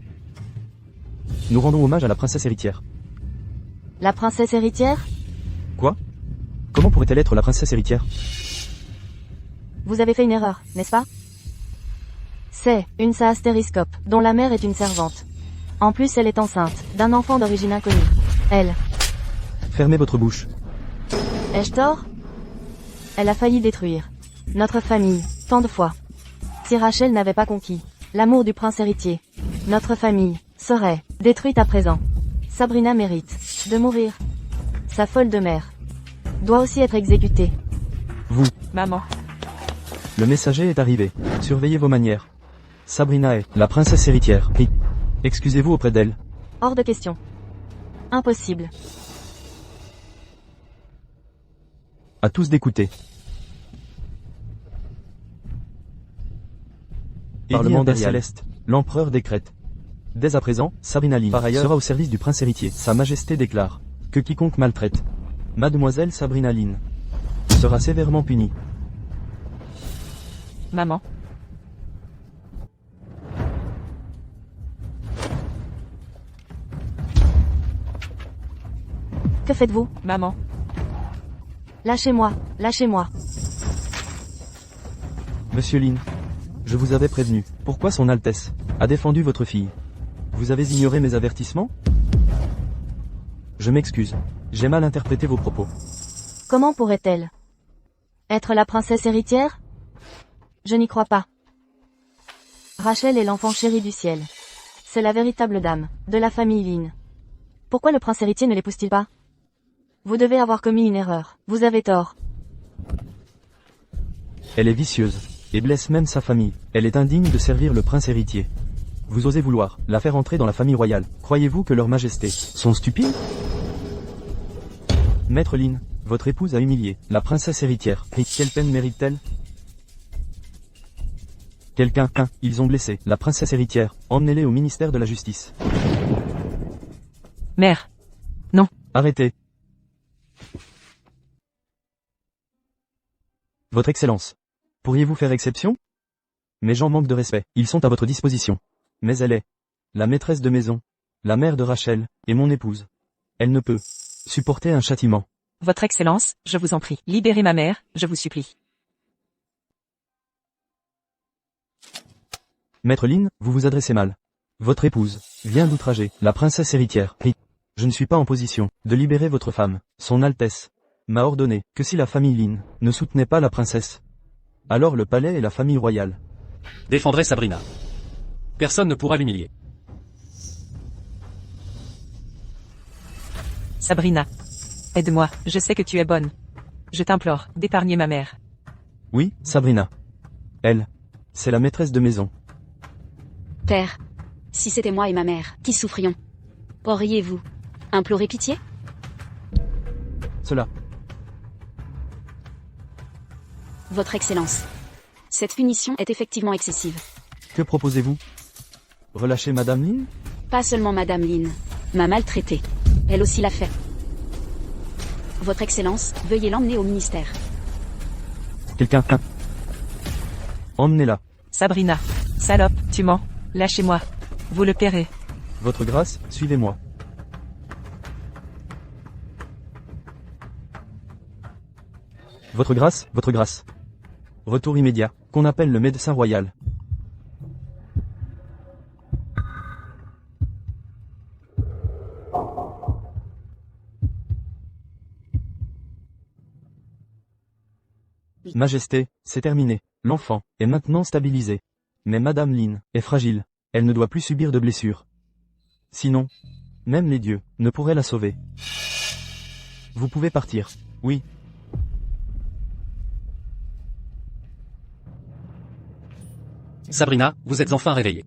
Nous rendons hommage à la princesse héritière. La princesse héritière? Quoi? Comment pourrait-elle être la princesse héritière? Vous avez fait une erreur, n'est-ce pas? C'est une saastériscope, dont la mère est une servante. En plus, elle est enceinte, d'un enfant d'origine inconnue. Elle. Fermez votre bouche. Ai-je tort? Elle a failli détruire notre famille, tant de fois. Si Rachel n'avait pas conquis l'amour du prince héritier, notre famille serait détruite à présent. Sabrina mérite de mourir. Sa folle de mère doit aussi être exécutée. Vous, Maman. le messager est arrivé. Surveillez vos manières. Sabrina est la princesse héritière. Oui. Excusez-vous auprès d'elle. Hors de question. Impossible. À tous d'écouter. Parlement des Célestes. L'empereur décrète. Dès à présent, Sabrina Lynn, par ailleurs, sera au service du prince héritier. Sa Majesté déclare que quiconque maltraite Mademoiselle Sabrina Lynn sera sévèrement punie. Maman. Que faites-vous? Maman. Lâchez-moi, lâchez-moi. Monsieur Lynn, je vous avais prévenu. Pourquoi son Altesse a défendu votre fille? Vous avez ignoré mes avertissements? Je m'excuse. J'ai mal interprété vos propos. Comment pourrait-elle être la princesse héritière? Je n'y crois pas. Rachel est l'enfant chéri du ciel. C'est la véritable dame de la famille Lynn. Pourquoi le prince héritier ne l'épouse-t-il pas? Vous devez avoir commis une erreur. Vous avez tort. Elle est vicieuse, et blesse même sa famille. Elle est indigne de servir le prince héritier. Vous osez vouloir la faire entrer dans la famille royale. Croyez-vous que leurs majestés sont stupides? Maître Lynn, votre épouse a humilié la princesse héritière. Et quelle peine mérite-t-elle? Quelqu'un, ils ont blessé la princesse héritière. Emmenez-les au ministère de la Justice. Mère. Arrêtez. Votre Excellence. Pourriez-vous faire exception? Mes gens manquent de respect. Ils sont à votre disposition. Mais elle est la maîtresse de maison, la mère de Rachel, et mon épouse. Elle ne peut supporter un châtiment. Votre Excellence, je vous en prie. Libérez ma mère, je vous supplie. Maître Lynn, vous vous adressez mal. Votre épouse vient d'outrager la princesse héritière. Et je ne suis pas en position de libérer votre femme. Son Altesse m'a ordonné que si la famille Lynn ne soutenait pas la princesse, alors le palais et la famille royale Défendrai Sabrina. Personne ne pourra l'humilier. Sabrina. Aide-moi, je sais que tu es bonne. Je t'implore, d'épargner ma mère. Oui, Sabrina. Elle, c'est la maîtresse de maison. Père, si c'était moi et ma mère qui souffrions, auriez-vous imploré pitié? Cela. Votre Excellence. Cette punition est effectivement excessive. Que proposez-vous? Relâcher Madame Lynn? Pas seulement Madame Lynn m'a maltraité. Elle aussi l'a fait. Votre Excellence, veuillez l'emmener au ministère. Quelqu'un. Emmenez-la. Sabrina. Salope, tu mens. Lâchez-moi. Vous le paierez. Votre grâce, suivez-moi. Votre grâce, votre grâce. Retour immédiat, qu'on appelle le médecin royal. Majesté, c'est terminé. L'enfant est maintenant stabilisé. Mais Madame Lin est fragile. Elle ne doit plus subir de blessures. Sinon, même les dieux ne pourraient la sauver. Vous pouvez partir. Oui. Sabrina, vous êtes enfin réveillée.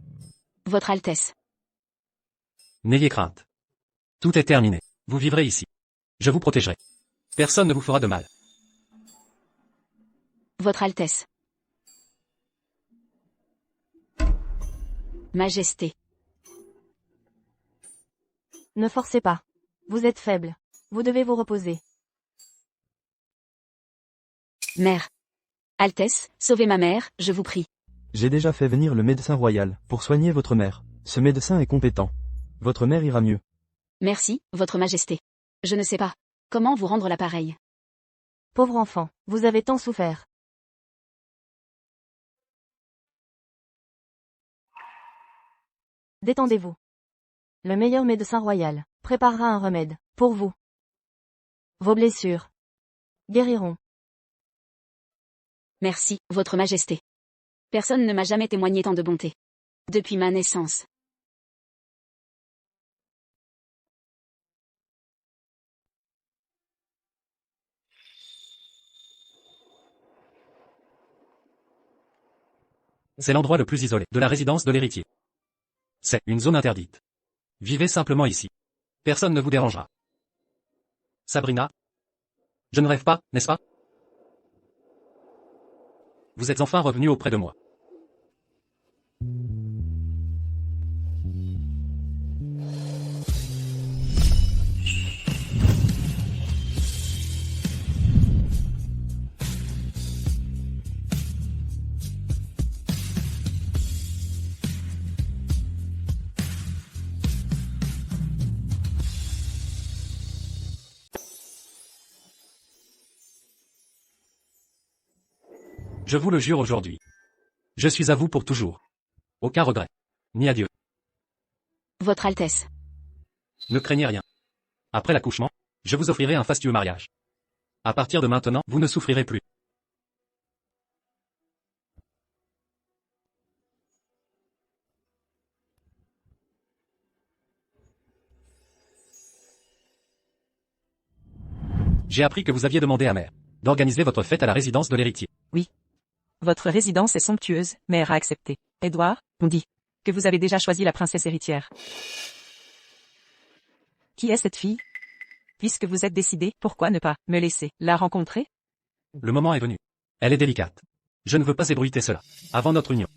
Votre Altesse. N'ayez crainte. Tout est terminé. Vous vivrez ici. Je vous protégerai. Personne ne vous fera de mal. Votre Altesse. Majesté. Ne forcez pas. Vous êtes faible. Vous devez vous reposer. Mère. Altesse, sauvez ma mère, je vous prie. J'ai déjà fait venir le médecin royal pour soigner votre mère. Ce médecin est compétent. Votre mère ira mieux. Merci, votre Majesté. Je ne sais pas. Comment vous rendre l'appareil? Pauvre enfant, vous avez tant souffert. Détendez-vous. Le meilleur médecin royal préparera un remède pour vous. Vos blessures guériront. Merci, votre Majesté. Personne ne m'a jamais témoigné tant de bonté. Depuis ma naissance. C'est l'endroit le plus isolé de la résidence de l'héritier. C'est une zone interdite. Vivez simplement ici. Personne ne vous dérangera. Sabrina? Je ne rêve pas, n'est-ce pas? Vous êtes enfin revenue auprès de moi. Je vous le jure aujourd'hui. Je suis à vous pour toujours. Aucun regret. Ni adieu. Votre Altesse. Ne craignez rien. Après l'accouchement, je vous offrirai un fastueux mariage. À partir de maintenant, vous ne souffrirez plus. J'ai appris que vous aviez demandé à mère d'organiser votre fête à la résidence de l'héritier. Votre résidence est somptueuse, mère a accepté. Édouard, on dit que vous avez déjà choisi la princesse héritière. Qui est cette fille? Puisque vous êtes décidé, pourquoi ne pas me laisser la rencontrer? Le moment est venu. Elle est délicate. Je ne veux pas ébruiter cela. Avant notre union.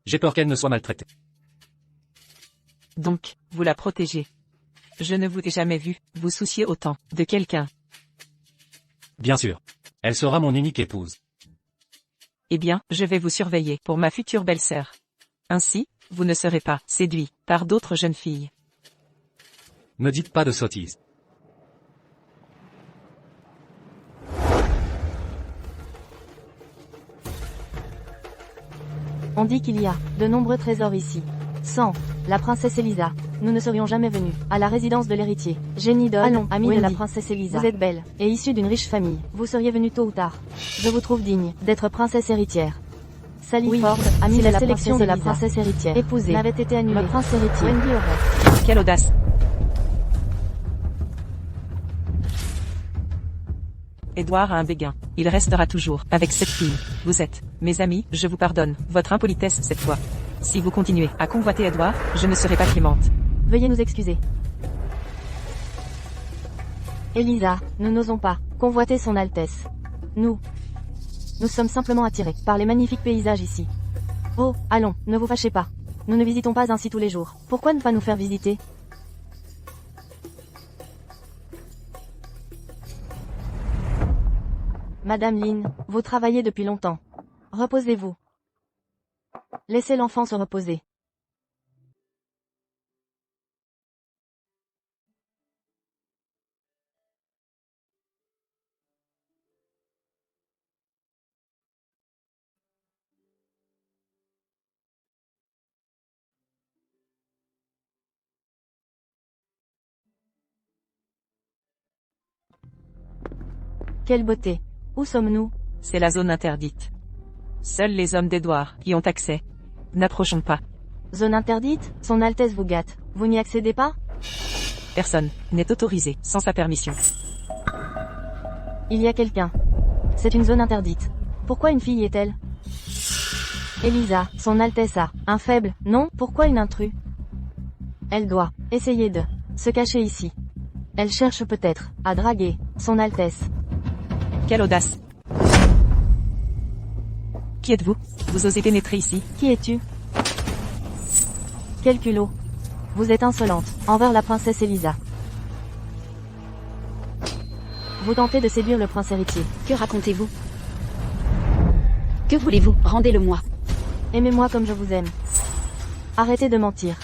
J'ai peur qu'elle ne soit maltraitée. Donc, vous la protégez. Je ne vous ai jamais vu vous soucier autant de quelqu'un. Bien sûr. Elle sera mon unique épouse. Eh bien, je vais vous surveiller pour ma future belle-sœur. Ainsi, vous ne serez pas séduit par d'autres jeunes filles. Ne dites pas de sottises. On dit qu'il y a de nombreux trésors ici. Sans la princesse Elisa, nous ne serions jamais venus à la résidence de l'héritier. Génie d'Odd, Allons, amie de la Wendy. princesse Elisa. Vous êtes belle. Et issue d'une riche famille. Vous seriez venue tôt ou tard. Je vous trouve digne d'être princesse héritière. Sally Oui, Ford, amie si de la la sélection princesse de la Elisa, princesse héritière épousée, n'avait été annulée. le prince héritier. Wendy aurait. Quelle audace! Édouard a un béguin. Il restera toujours avec cette fille. Vous êtes mes amis, je vous pardonne votre impolitesse cette fois. Si vous continuez à convoiter Édouard, je ne serai pas clémente. Veuillez nous excuser. Elisa, nous n'osons pas convoiter son Altesse. Nous sommes simplement attirés par les magnifiques paysages ici. Oh, allons, ne vous fâchez pas. Nous ne visitons pas ainsi tous les jours. Pourquoi ne pas nous faire visiter? Madame Lin, vous travaillez depuis longtemps. Reposez-vous. Laissez l'enfant se reposer. Quelle beauté. Où sommes-nous? C'est la zone interdite. Seuls les hommes d'Edouard y ont accès. N'approchons pas. Zone interdite? Son Altesse vous gâte. Vous n'y accédez pas? Personne n'est autorisé sans sa permission. Il y a quelqu'un. C'est une zone interdite. Pourquoi une fille est-elle? Elisa, son Altesse a un faible, non? Pourquoi une intrus? Elle doit essayer de se cacher ici. Elle cherche peut-être à draguer son Altesse. Quelle audace! Qui êtes-vous? Vous osez pénétrer ici? Qui es-tu? Quel culot! Vous êtes insolente envers la princesse Elisa. Vous tentez de séduire le prince héritier. Que racontez-vous? Que voulez-vous? Rendez-le-moi. Aimez-moi comme je vous aime. Arrêtez de mentir.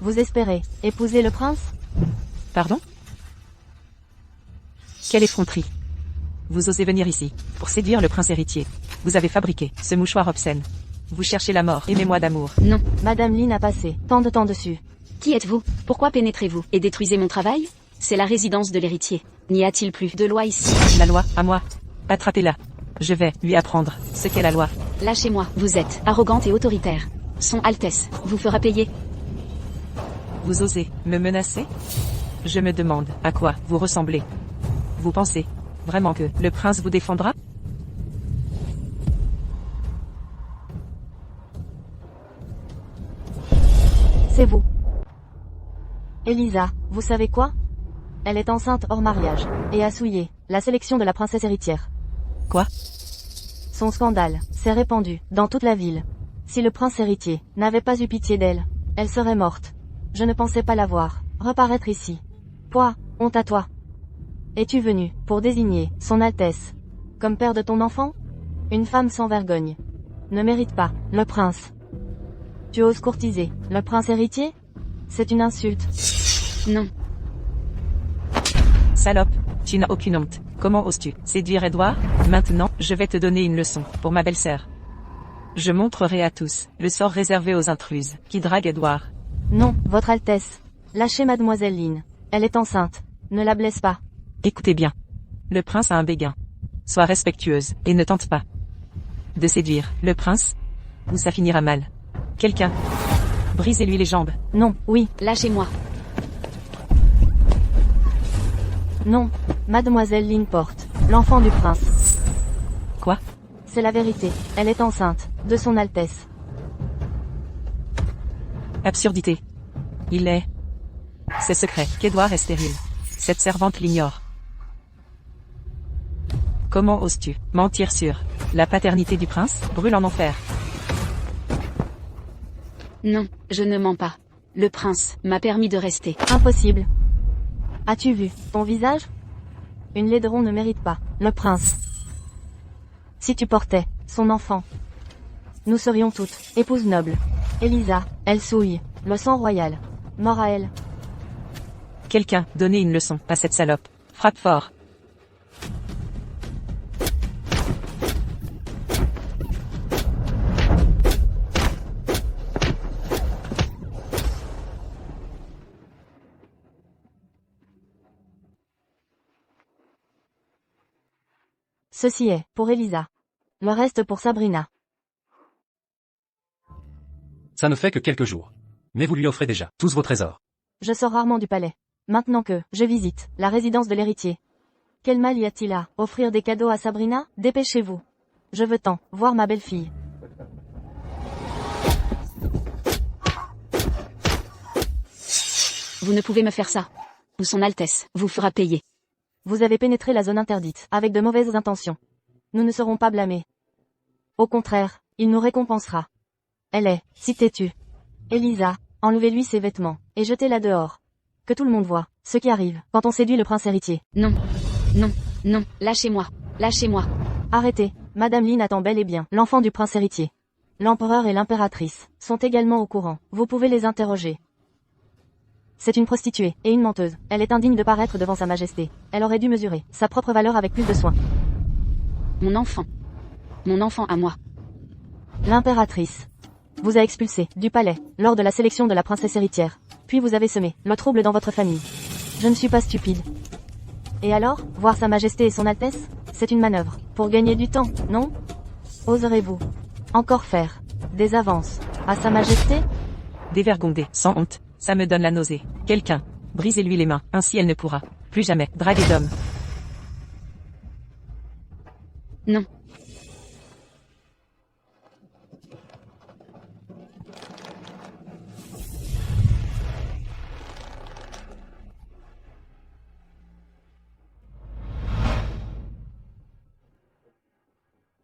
Vous espérez épouser le prince? Pardon? Quelle effronterie! Vous osez venir ici, pour séduire le prince héritier. Vous avez fabriqué ce mouchoir obscène. Vous cherchez la mort, aimez-moi d'amour. Non. Madame Lynn a passé tant de temps dessus. Qui êtes-vous? Pourquoi pénétrez-vous et détruisez mon travail? C'est la résidence de l'héritier. N'y a-t-il plus de loi ici? La loi, à moi. Attrapez-la. Je vais lui apprendre ce qu'est la loi. Lâchez-moi, vous êtes arrogante et autoritaire. Son Altesse vous fera payer. Vous osez me menacer? Je me demande à quoi vous ressemblez. Vous pensez vraiment que le prince vous défendra? C'est vous. Elisa, vous savez quoi? Elle est enceinte hors mariage, et a souillé la sélection de la princesse héritière. Quoi? Son scandale s'est répandu dans toute la ville. Si le prince héritier n'avait pas eu pitié d'elle, elle serait morte. Je ne pensais pas la voir reparaître ici. Quoi, honte à toi. Es-tu venu pour désigner son Altesse comme père de ton enfant? Une femme sans vergogne ne mérite pas le prince. Tu oses courtiser le prince héritier? C'est une insulte. Non. Salope, tu n'as aucune honte. Comment oses-tu séduire Edouard? Maintenant, je vais te donner une leçon pour ma belle-sœur. Je montrerai à tous le sort réservé aux intruses qui draguent Edouard. Non, votre Altesse. Lâchez mademoiselle Lynn. Elle est enceinte. Ne la blesse pas. Écoutez bien. Le prince a un béguin. Sois respectueuse et ne tente pas de séduire le prince, ou ça finira mal. Quelqu'un, brisez-lui les jambes. Non, oui, Lâchez-moi. non. Mademoiselle Lynn porte l'enfant du prince. Quoi? C'est la vérité. Elle est enceinte de son Altesse. Absurdité. C'est secret qu'Edouard est stérile. Cette servante l'ignore. Comment oses-tu mentir sur la paternité du prince? Brûle en enfer. Non, je ne mens pas. Le prince m'a permis de rester. Impossible. As-tu vu ton visage? Une laideron ne mérite pas le prince. Si tu portais son enfant, nous serions toutes épouses nobles. Elisa, elle souille le sang royal. Mort à elle. Quelqu'un, donnez une leçon à cette salope. Frappe fort. Ceci est pour Elisa. Le reste pour Sabrina. Ça ne fait que quelques jours. Mais vous lui offrez déjà tous vos trésors. Je sors rarement du palais. Maintenant que je visite la résidence de l'héritier. Quel mal y a-t-il à offrir des cadeaux à Sabrina? Dépêchez-vous. Je veux tant voir ma belle-fille. Vous ne pouvez me faire ça. Ou son Altesse vous fera payer. Vous avez pénétré la zone interdite avec de mauvaises intentions. Nous ne serons pas blâmés. Au contraire, il nous récompensera. Elle est si têtue. Elisa, enlevez-lui ses vêtements et jetez-la dehors. Que tout le monde voit ce qui arrive quand on séduit le prince héritier. Non. Non. Non. Lâchez-moi. Lâchez-moi. Arrêtez, Madame Lynn attend bel et bien l'enfant du prince héritier. L'empereur et l'impératrice sont également au courant. Vous pouvez les interroger. C'est une prostituée et une menteuse. Elle est indigne de paraître devant sa majesté. Elle aurait dû mesurer sa propre valeur avec plus de soin. Mon enfant. Mon enfant à moi. L'impératrice vous a expulsé du palais lors de la sélection de la princesse héritière. Puis vous avez semé le trouble dans votre famille. Je ne suis pas stupide. Et alors, voir Sa Majesté et Son Altesse? C'est une manœuvre, pour gagner du temps, non? Oserez-vous encore faire des avances à Sa Majesté? Dévergondée, sans honte, ça me donne la nausée. Quelqu'un, brisez-lui les mains, ainsi elle ne pourra plus jamais draguer d'homme. Non.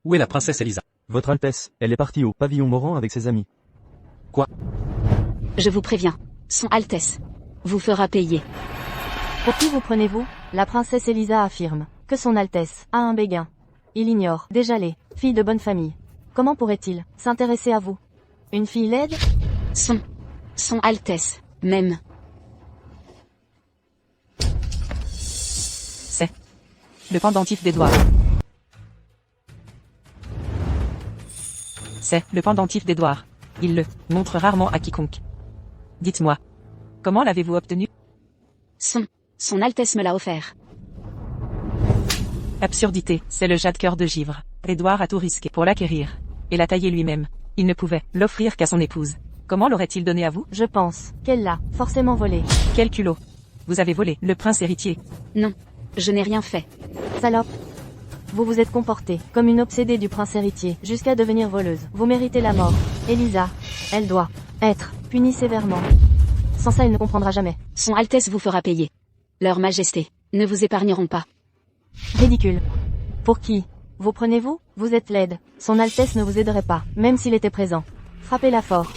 Où est la princesse Elisa? Votre Altesse, elle est partie au pavillon Moran avec ses amis. Quoi? Je vous préviens. Son Altesse vous fera payer. Pour qui vous prenez-vous? La princesse Elisa affirme que Son Altesse a un béguin. Il ignore déjà les filles de bonne famille. Comment pourrait-il s'intéresser à vous? Une fille laide? Son Altesse, même. C'est le pendentif d'Édouard. C'est le pendentif d'Édouard. Il le montre rarement à quiconque. Dites-moi, comment l'avez-vous obtenu? Son Altesse me l'a offert. Absurdité, c'est le jade cœur de givre. Édouard a tout risqué pour l'acquérir. Et l'a taillé lui-même. Il ne pouvait l'offrir qu'à son épouse. Comment l'aurait-il donné à vous? Je pense qu'elle l'a forcément volé. Quel culot. Vous avez volé le prince héritier. Non, je n'ai rien fait. Salope. Vous vous êtes comportée comme une obsédée du prince héritier, jusqu'à devenir voleuse. Vous méritez la mort. Elisa, elle doit être punie sévèrement. Sans ça, elle ne comprendra jamais. Son Altesse vous fera payer. Leur Majesté ne vous épargneront pas. Ridicule. Pour qui vous prenez-vous? Vous êtes laide. Son Altesse ne vous aiderait pas, même s'il était présent. Frappez-la fort.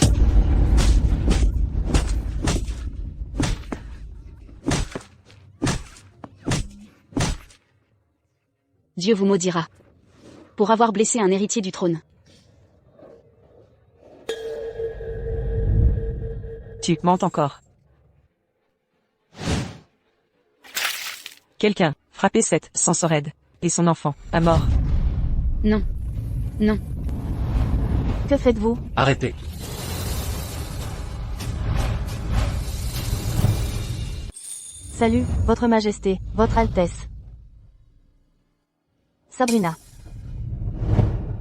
Dieu vous maudira. Pour avoir blessé un héritier du trône. Tu mens encore. Quelqu'un, frappez cette Sensorède et son enfant, à mort. Non. Non. Que faites-vous? Arrêtez. Salut, Votre Majesté, Votre Altesse. Sabrina.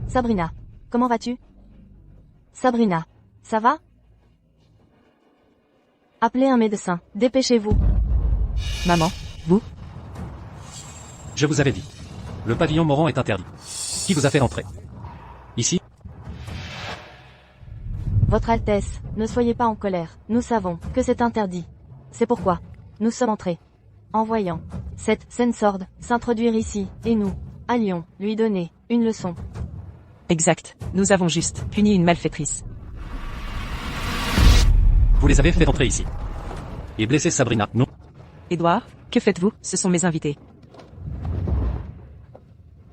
Sabrina, comment vas-tu? Sabrina, ça va? Appelez un médecin, dépêchez-vous. Maman, vous? Je vous avais dit. Le pavillon Moran est interdit. Qui vous a fait entrer? Ici? Votre Altesse, ne soyez pas en colère. Nous savons que c'est interdit. C'est pourquoi nous sommes entrés. En voyant cette Sensorde s'introduire ici, et nous allions lui donner une leçon. Exact. Nous avons juste puni une malfaitrice. Vous les avez fait entrer ici. Et blessé Sabrina, non? Édouard, que faites-vous? Ce sont mes invités.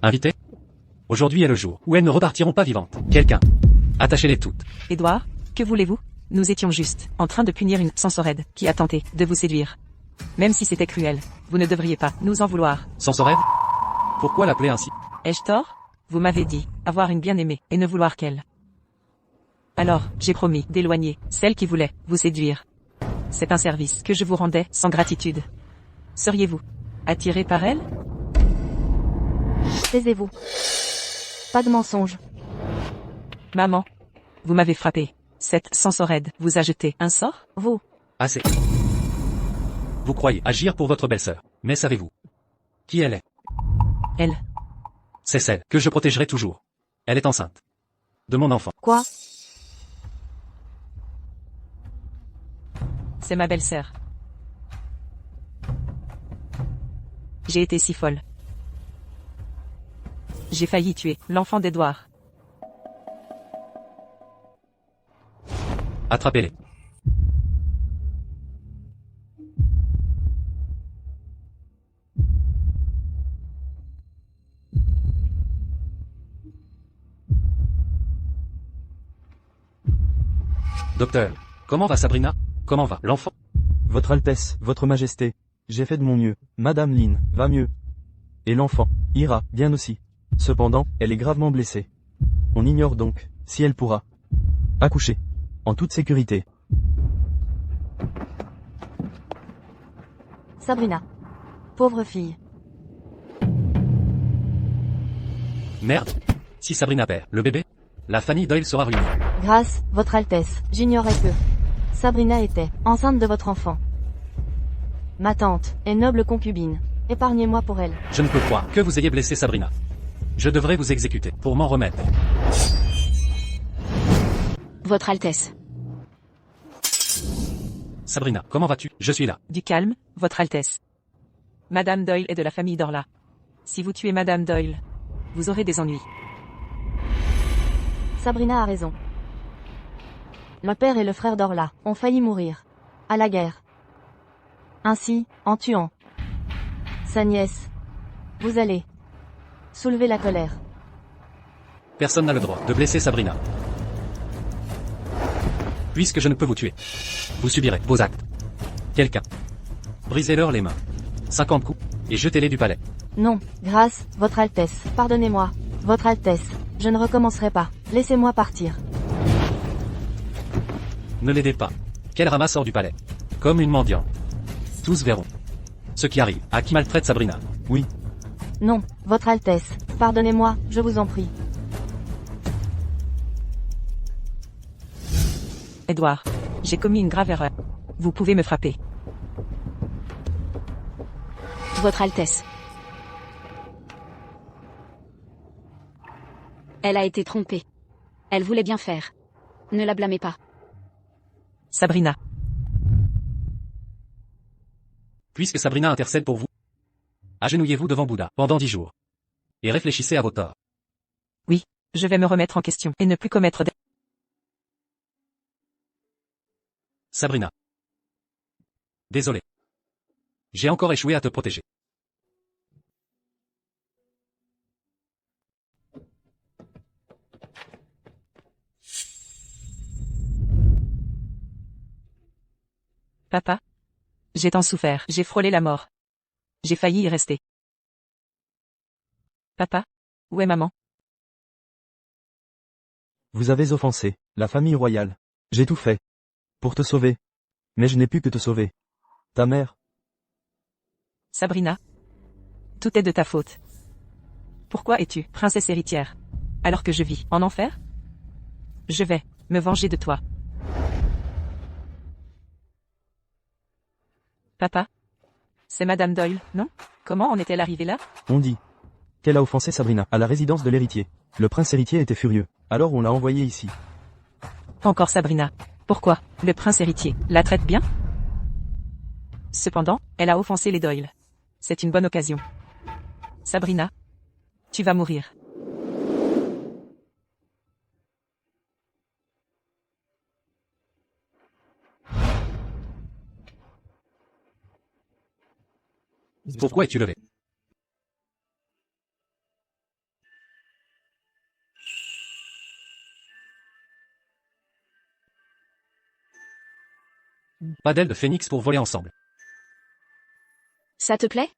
Invités? Aujourd'hui est le jour où elles ne repartiront pas vivantes. Quelqu'un. Attachez-les toutes. Édouard, que voulez-vous? Nous étions juste en train de punir une Sensorède qui a tenté de vous séduire. Même si c'était cruel, vous ne devriez pas nous en vouloir. Sensorède? Pourquoi l'appeler ainsi? Ai-je tort? Vous m'avez dit avoir une bien-aimée et ne vouloir qu'elle. Alors, j'ai promis d'éloigner celle qui voulait vous séduire. C'est un service que je vous rendais sans gratitude. Seriez-vous attiré par elle? Taisez-vous. Pas de mensonge. Maman, vous m'avez frappé. Cette Sensorède vous a jeté un sort? Vous. Assez. Vous croyez agir pour votre belle-sœur, mais savez-vous qui elle est? Elle. C'est celle que je protégerai toujours. Elle est enceinte. De mon enfant. Quoi? C'est ma belle-sœur. J'ai été si folle. J'ai failli tuer l'enfant d'Édouard. Attrapez-les. Docteur, comment va Sabrina? Comment va l'enfant? Votre Altesse, Votre Majesté, j'ai fait de mon mieux. Madame Lynn va mieux. Et l'enfant ira bien aussi. Cependant, elle est gravement blessée. On ignore donc si elle pourra accoucher en toute sécurité. Sabrina. Pauvre fille. Merde. Si Sabrina perd le bébé, la famille Doyle sera ruinée. Grâce, Votre Altesse, j'ignorais que Sabrina était enceinte de votre enfant. Ma tante est noble concubine. Épargnez-moi pour elle. Je ne peux croire que vous ayez blessé Sabrina. Je devrais vous exécuter pour m'en remettre. Votre Altesse. Sabrina, comment vas-tu? Je suis là. Du calme, Votre Altesse. Madame Doyle est de la famille Dorla. Si vous tuez Madame Doyle, vous aurez des ennuis. Sabrina a raison. Le père et le frère d'Orla ont failli mourir. À la guerre. Ainsi, en tuant sa nièce, vous allez soulever la colère. Personne n'a le droit de blesser Sabrina. Puisque je ne peux vous tuer, vous subirez vos actes. Quelqu'un. Brisez-leur les mains. 50 coups, et jetez-les du palais. Non, grâce, Votre Altesse, pardonnez-moi. Votre Altesse, je ne recommencerai pas. Laissez-moi partir. Ne l'aidez pas. Qu'elle ramasse hors du palais. Comme une mendiante. Tous verront ce qui arrive à qui maltraite Sabrina. Oui, Non, Votre Altesse, pardonnez-moi, je vous en prie. Edouard, j'ai commis une grave erreur. Vous pouvez me frapper. Votre Altesse. Elle a été trompée. Elle voulait bien faire. Ne la blâmez pas. Sabrina. Puisque Sabrina intercède pour vous, agenouillez-vous devant Bouddha pendant 10 jours. Et réfléchissez à vos torts. Oui, je vais me remettre en question et ne plus commettre des... Sabrina. Désolé. J'ai encore échoué à te protéger. Papa? J'ai tant souffert, j'ai frôlé la mort. J'ai failli y rester. Papa? Où est maman? vous avez offensé la famille royale. J'ai tout fait pour te sauver. Mais je n'ai pu que te sauver. Ta mère, Sabrina? Tout est de ta faute. Pourquoi es-tu princesse héritière, alors que je vis en enfer? Je vais me venger de toi. Papa? C'est Madame Doyle, non? Comment en est-elle arrivée là? on dit qu'elle a offensé Sabrina à la résidence de l'héritier. Le prince héritier était furieux. Alors on l'a envoyée ici. Encore Sabrina. Pourquoi? Le prince héritier la traite bien? Cependant, elle a offensé les Doyle. C'est une bonne occasion. Sabrina? Tu vas mourir. Pourquoi es-tu levé? Pas d'aile de phénix pour voler ensemble. Ça te plaît?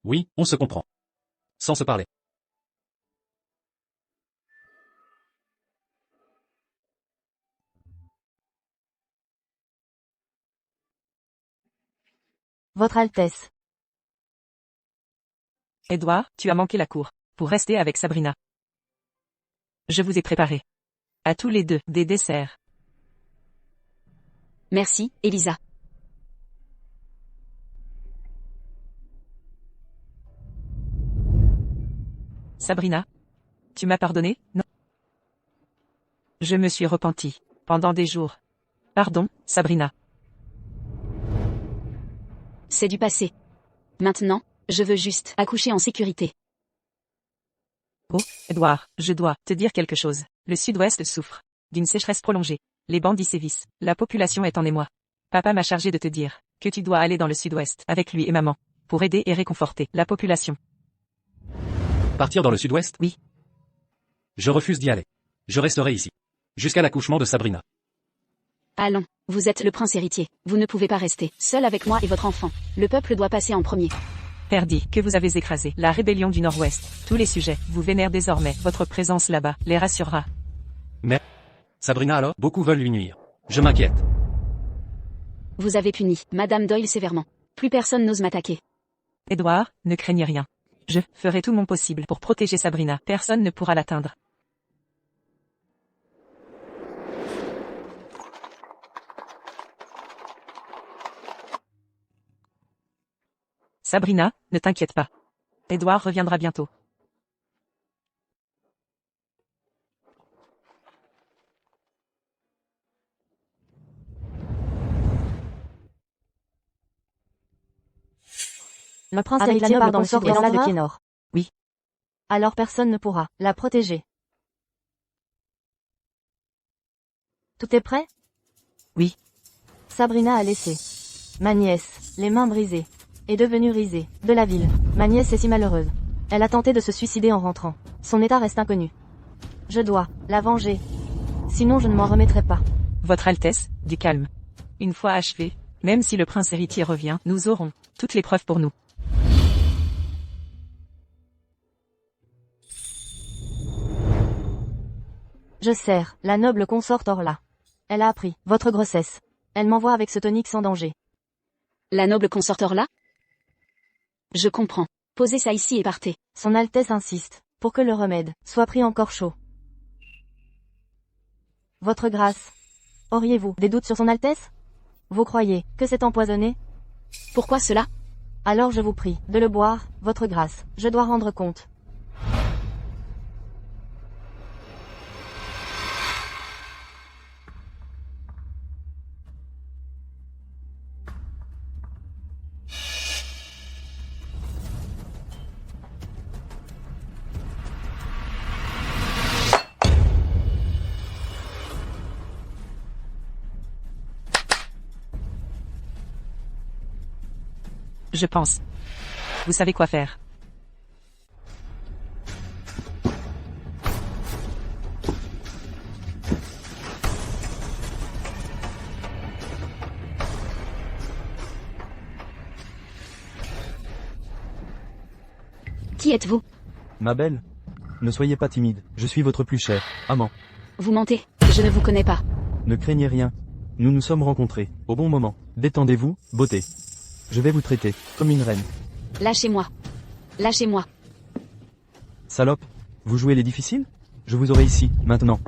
Oui, on se comprend. Sans se parler. Votre Altesse. Edouard, tu as manqué la cour, pour rester avec Sabrina. Je vous ai préparé. À tous les deux, des desserts. Merci, Elisa. Sabrina? Tu m'as pardonné, non? Je me suis repenti, pendant des jours. Pardon, Sabrina. C'est du passé. Maintenant, je veux juste accoucher en sécurité. Oh, Edouard, je dois te dire quelque chose. Le sud-ouest souffre d'une sécheresse prolongée. Les bandits sévissent. La population est en émoi. Papa m'a chargé de te dire que tu dois aller dans le sud-ouest avec lui et maman pour aider et réconforter la population. Partir dans le sud-ouest? Oui. Je refuse d'y aller. Je resterai ici. Jusqu'à l'accouchement de Sabrina. Allons, vous êtes le prince héritier. Vous ne pouvez pas rester seul avec moi et votre enfant. Le peuple doit passer en premier. Père dit que vous avez écrasé la rébellion du Nord-Ouest. Tous les sujets vous vénèrent désormais. Votre présence là-bas les rassurera. Mais, Sabrina alors, beaucoup veulent lui nuire. Je m'inquiète. Vous avez puni Madame Doyle sévèrement. Plus personne n'ose m'attaquer. Edward, ne craignez rien. Je ferai tout mon possible pour protéger Sabrina. Personne ne pourra l'atteindre. Sabrina, ne t'inquiète pas. Edward reviendra bientôt. Le prince Avec héritier la part noble dans le consort sud-ouest de de l'empereur Kienor. Oui. Alors personne ne pourra la protéger. Tout est prêt? Oui. Sabrina a laissé ma nièce, les mains brisées, est devenue risée de la ville. Ma nièce est si malheureuse. Elle a tenté de se suicider en rentrant. Son état reste inconnu. Je dois la venger. Sinon je ne m'en remettrai pas. Votre Altesse, du calme. Une fois achevé, même si le prince héritier revient, nous aurons toutes les preuves pour nous. Je sers la noble consorte Orla. Elle a appris votre grossesse. Elle m'envoie avec ce tonique sans danger. La noble consorteur là? Je comprends. Posez ça ici et partez. Son Altesse insiste pour que le remède soit pris encore chaud. Votre grâce. Auriez-vous des doutes sur son Altesse? Vous croyez que c'est empoisonné? Pourquoi cela? Alors je vous prie de le boire, votre grâce. Je dois rendre compte. Je pense. Vous savez quoi faire. Qui êtes-vous? Ma belle, ne soyez pas timide, je suis votre plus cher amant. Vous mentez. Je ne vous connais pas. Ne craignez rien. Nous nous sommes rencontrés, au bon moment. Détendez-vous, beauté. Je vais vous traiter comme une reine. Lâchez-moi. Lâchez-moi. Salope, vous jouez les difficiles? Je vous aurai ici, maintenant.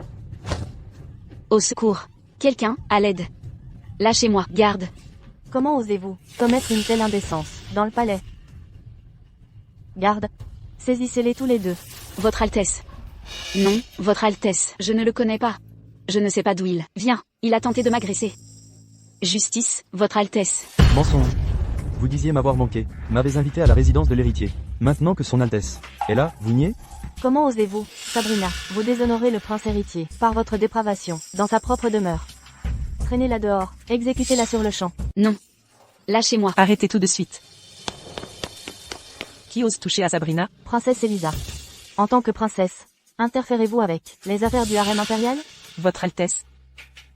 Au secours. Quelqu'un, à l'aide. Lâchez-moi, garde. Comment osez-vous commettre une telle indécence dans le palais? Garde. Saisissez-les tous les deux. Votre Altesse. Non, Votre Altesse, je ne le connais pas. Je ne sais pas d'où il vient. Il a tenté de m'agresser. Justice, Votre Altesse. Mensonge. Vous disiez m'avoir manqué, m'avez invité à la résidence de l'héritier. Maintenant que son Altesse est là, vous niez? Comment osez-vous, Sabrina, vous déshonorer le prince héritier, par votre dépravation, dans sa propre demeure? Traînez-la dehors, exécutez-la sur le champ. Non. Lâchez-moi. Arrêtez tout de suite. Qui ose toucher à Sabrina? Princesse Elisa. En tant que princesse, interférez-vous avec les affaires du harem impérial? Votre Altesse.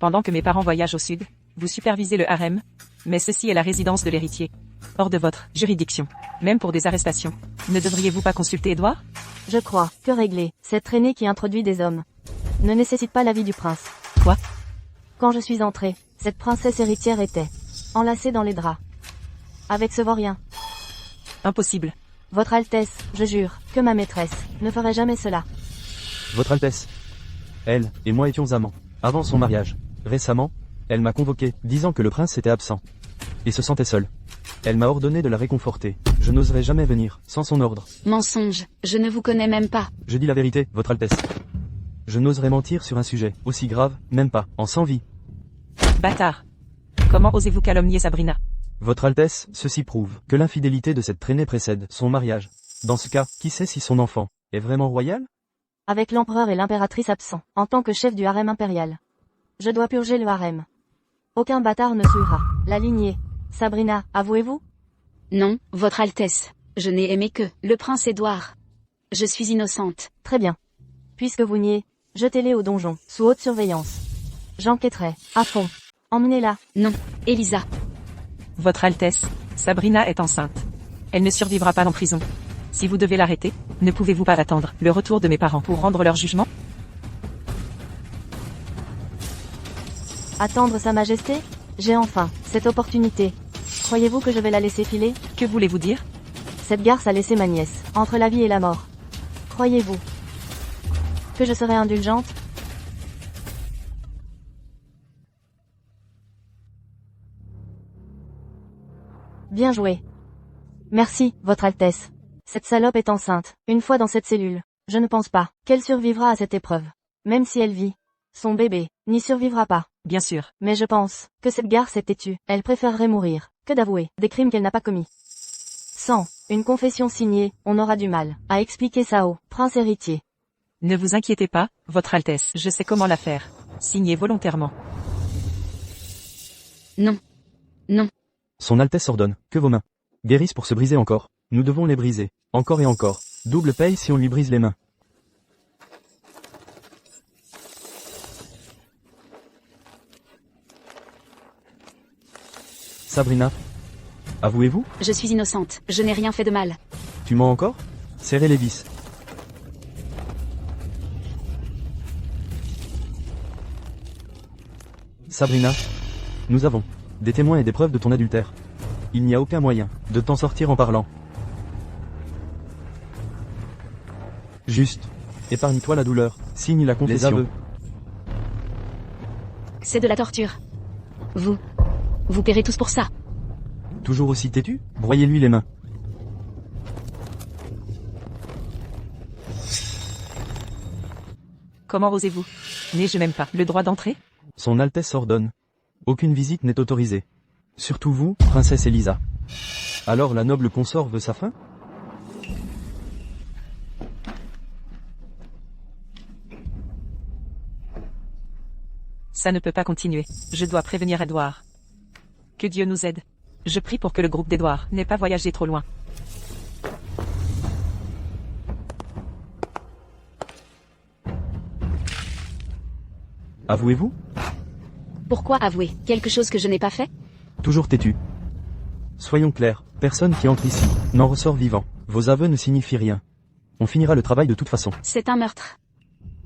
Pendant que mes parents voyagent au sud, vous supervisez le harem, mais ceci est la résidence de l'héritier. Hors de votre juridiction. Même pour des arrestations. Ne devriez-vous pas consulter Edward? Je crois que régler cette traînée qui introduit des hommes ne nécessite pas l'avis du prince. Quoi? Quand je suis entrée, cette princesse héritière était enlacée dans les draps. Avec ce vaurien. Impossible. Votre Altesse, je jure, que ma maîtresse ne ferait jamais cela. Votre Altesse. Elle et moi étions amants. Avant son mariage. Récemment, elle m'a convoqué, disant que le prince était absent. Et se sentait seul. Elle m'a ordonné de la réconforter. Je n'oserais jamais venir, sans son ordre. Mensonge. Je ne vous connais même pas. Je dis la vérité, Votre Altesse. Je n'oserais mentir sur un sujet aussi grave, même pas, en sans vie. Bâtard. Comment osez-vous calomnier Sabrina? Votre Altesse, ceci prouve que l'infidélité de cette traînée précède son mariage. Dans ce cas, qui sait si son enfant est vraiment royal? Avec l'empereur et l'impératrice absents, en tant que chef du harem impérial. Je dois purger le harem. Aucun bâtard ne souillera la lignée. Sabrina, avouez-vous? Non, Votre Altesse. Je n'ai aimé que le prince Édouard. Je suis innocente. Très bien. Puisque vous niez, jetez-les au donjon, sous haute surveillance. J'enquêterai, à fond. Emmenez-la. Non, Elisa. Votre Altesse, Sabrina est enceinte. Elle ne survivra pas en prison. Si vous devez l'arrêter, ne pouvez-vous pas attendre le retour de mes parents pour rendre leur jugement? Attendre Sa Majesté? J'ai enfin cette opportunité. Croyez-vous que je vais la laisser filer? Que voulez-vous dire? Cette garce a laissé ma nièce, entre la vie et la mort. Croyez-vous que je serai indulgente? Bien joué. Merci, Votre Altesse. Cette salope est enceinte. Une fois dans cette cellule, je ne pense pas qu'elle survivra à cette épreuve. Même si elle vit, son bébé n'y survivra pas. Bien sûr. Mais je pense que cette garce est têtue. Elle préférerait mourir que d'avouer des crimes qu'elle n'a pas commis. Sans une confession signée, on aura du mal à expliquer ça au prince héritier. Ne vous inquiétez pas, Votre Altesse. Je sais comment la faire. Signez volontairement. Non. Non. Son Altesse ordonne que vos mains guérissent pour se briser encore. Nous devons les briser, encore et encore. Double paye si on lui brise les mains. Sabrina, avouez-vous? Je suis innocente. Je n'ai rien fait de mal. Tu mens encore? Serrez les vis. Sabrina, nous avons des témoins et des preuves de ton adultère. Il n'y a aucun moyen de t'en sortir en parlant. Juste, épargne-toi la douleur, signe la confession. Les aveux. C'est de la torture. Vous paierez tous pour ça. Toujours aussi têtu? Broyez-lui les mains. Comment osez-vous? N'ai-je même pas le droit d'entrer? Son Altesse ordonne. Aucune visite n'est autorisée. Surtout vous, princesse Elisa. Alors la noble consort veut sa fin? Ça ne peut pas continuer. Je dois prévenir Edouard. Que Dieu nous aide. Je prie pour que le groupe d'Edouard n'ait pas voyagé trop loin. Avouez-vous? Pourquoi avouer quelque chose que je n'ai pas fait? Toujours têtu. Soyons clairs, personne qui entre ici n'en ressort vivant. Vos aveux ne signifient rien. On finira le travail de toute façon. C'est un meurtre.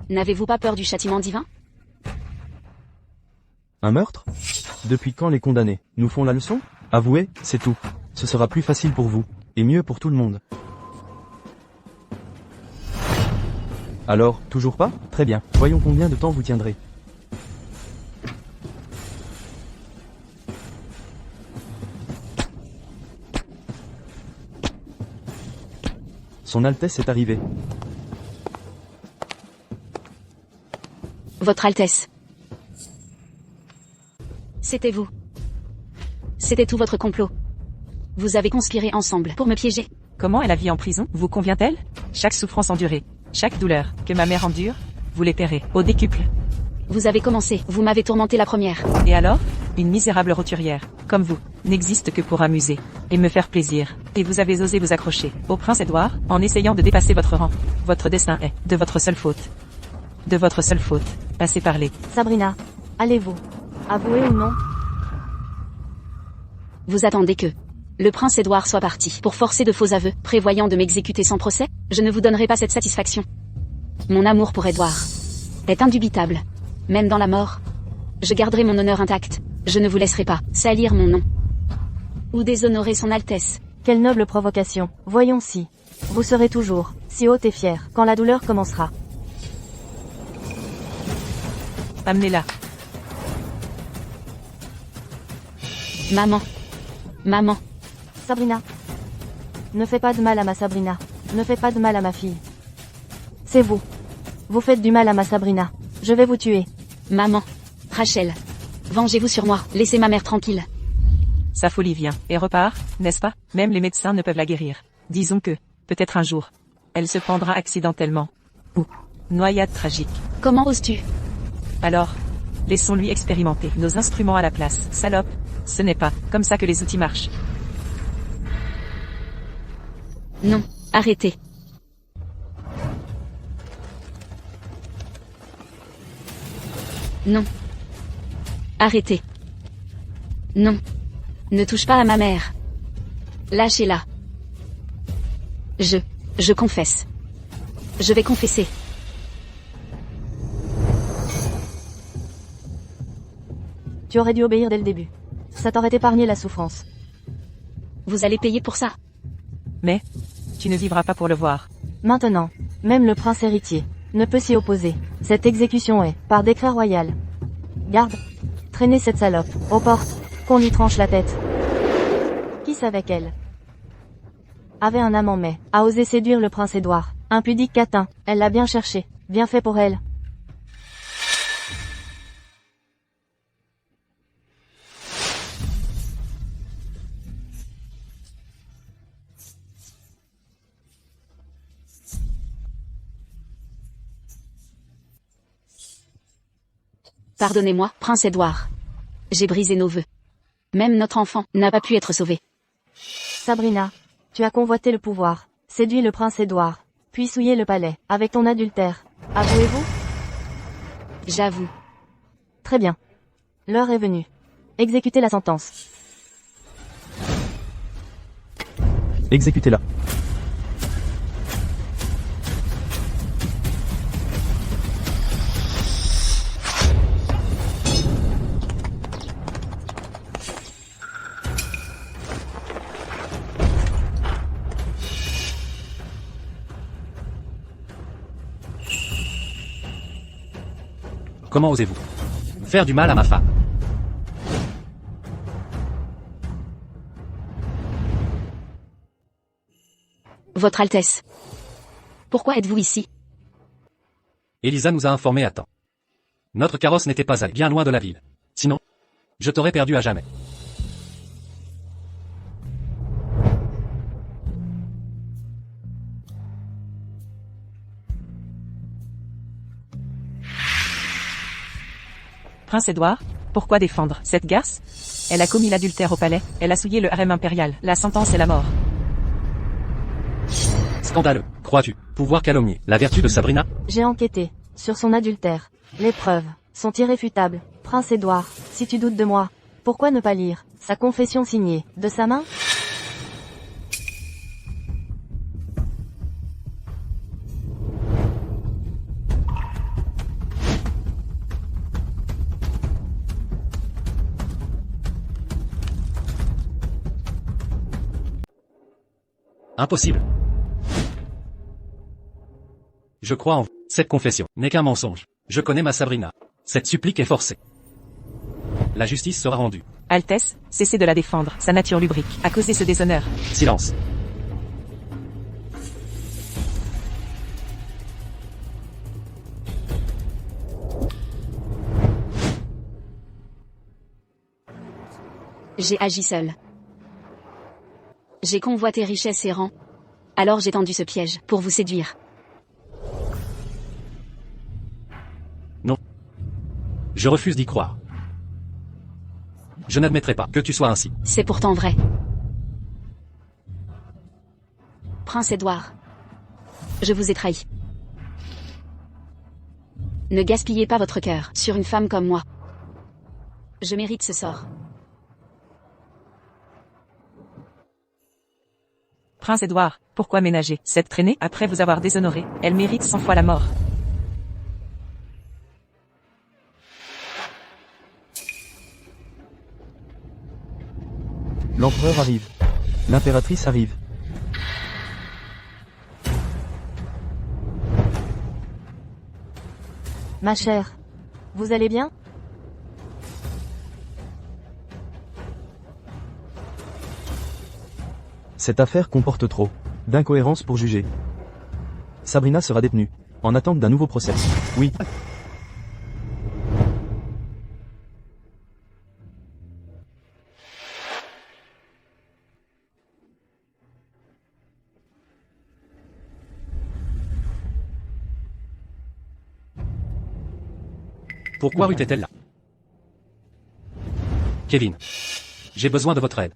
N'avez-vous pas peur du châtiment divin? Un meurtre? Depuis quand les condamnés nous font la leçon? Avouez, c'est tout. Ce sera plus facile pour vous, et mieux pour tout le monde. Alors, toujours pas? Très bien. Voyons combien de temps vous tiendrez. Son Altesse est arrivée. Votre Altesse. C'était vous. C'était tout votre complot. Vous avez conspiré ensemble pour me piéger. Comment est la vie en prison? Vous convient-elle? Chaque souffrance endurée, chaque douleur que ma mère endure, vous les paierez au décuple. Vous avez commencé, vous m'avez tourmenté la première. Et alors? Une misérable roturière, comme vous, n'existe que pour amuser et me faire plaisir. Et vous avez osé vous accrocher au prince Édouard en essayant de dépasser votre rang. Votre destin est de votre seule faute. De votre seule faute. Passez parler. Sabrina, allez-vous avouer ou non? Vous attendez que le prince Édouard soit parti pour forcer de faux aveux, prévoyant de m'exécuter sans procès? Je ne vous donnerai pas cette satisfaction. Mon amour pour Édouard est indubitable. Même dans la mort, je garderai mon honneur intact. Je ne vous laisserai pas salir mon nom ou déshonorer son Altesse. Quelle noble provocation. Voyons si vous serez toujours si haute et fière quand la douleur commencera. Amenez-la. Maman. Maman. Sabrina. Ne fais pas de mal à ma Sabrina. Ne fais pas de mal à ma fille. C'est vous. Vous faites du mal à ma Sabrina. Je vais vous tuer. Maman. Rachel. Vengez-vous sur moi. Laissez ma mère tranquille. Sa folie vient et repart, n'est-ce pas? Même les médecins ne peuvent la guérir. Disons que, peut-être un jour, elle se pendra accidentellement. Ou noyade tragique. Comment oses-tu? Alors, laissons-lui expérimenter nos instruments à la place. Salope, ce n'est pas comme ça que les outils marchent. Non, arrêtez. Non. Arrêtez. Non. Ne touche pas à ma mère. Lâchez-la. Je confesse. Je vais confesser. Tu aurais dû obéir dès le début. Ça t'aurait épargné la souffrance. Vous allez payer pour ça. Mais, tu ne vivras pas pour le voir. Maintenant, même le prince héritier ne peut s'y opposer. Cette exécution est, par décret royal. Garde, traînez cette salope, aux portes, qu'on lui tranche la tête. Qui savait qu'elle avait un amant mais a osé séduire le prince Édouard. Impudique catin, elle l'a bien cherché, bien fait pour elle. Pardonnez-moi, prince Édouard. J'ai brisé nos vœux. Même notre enfant n'a pas pu être sauvé. Sabrina, tu as convoité le pouvoir, séduit le prince Édouard, puis souillé le palais, avec ton adultère. Avouez-vous? J'avoue. Très bien. L'heure est venue. Exécutez la sentence. Exécutez-la. Comment osez-vous faire du mal à ma femme? Votre Altesse. Pourquoi êtes-vous ici? Elisa nous a informés à temps. Notre carrosse n'était pas allé bien loin de la ville. Sinon, je t'aurais perdu à jamais. Prince Édouard, pourquoi défendre cette garce? Elle a commis l'adultère au palais, elle a souillé le harem impérial, la sentence est la mort. Scandaleux, crois-tu pouvoir calomnier la vertu de Sabrina? J'ai enquêté sur son adultère. Les preuves sont irréfutables. Prince Édouard, si tu doutes de moi, pourquoi ne pas lire sa confession signée de sa main? Impossible. Je crois en vous. Cette confession n'est qu'un mensonge. Je connais ma Sabrina. Cette supplique est forcée. La justice sera rendue. Altesse, cessez de la défendre, sa nature lubrique a causé ce déshonneur. Silence. J'ai agi seul. J'ai convoité richesse et rang. Alors j'ai tendu ce piège pour vous séduire. Non. Je refuse d'y croire. Je n'admettrai pas que tu sois ainsi. C'est pourtant vrai. Prince Édouard. Je vous ai trahi. Ne gaspillez pas votre cœur sur une femme comme moi. Je mérite ce sort. Prince Édouard, pourquoi ménager cette traînée après vous avoir déshonoré? Elle mérite 100 fois la mort. L'empereur arrive. L'impératrice arrive. Ma chère, vous allez bien? Cette affaire comporte trop d'incohérences pour juger. Sabrina sera détenue, en attente d'un nouveau procès. Oui. Pourquoi était-elle là? Kevin. J'ai besoin de votre aide.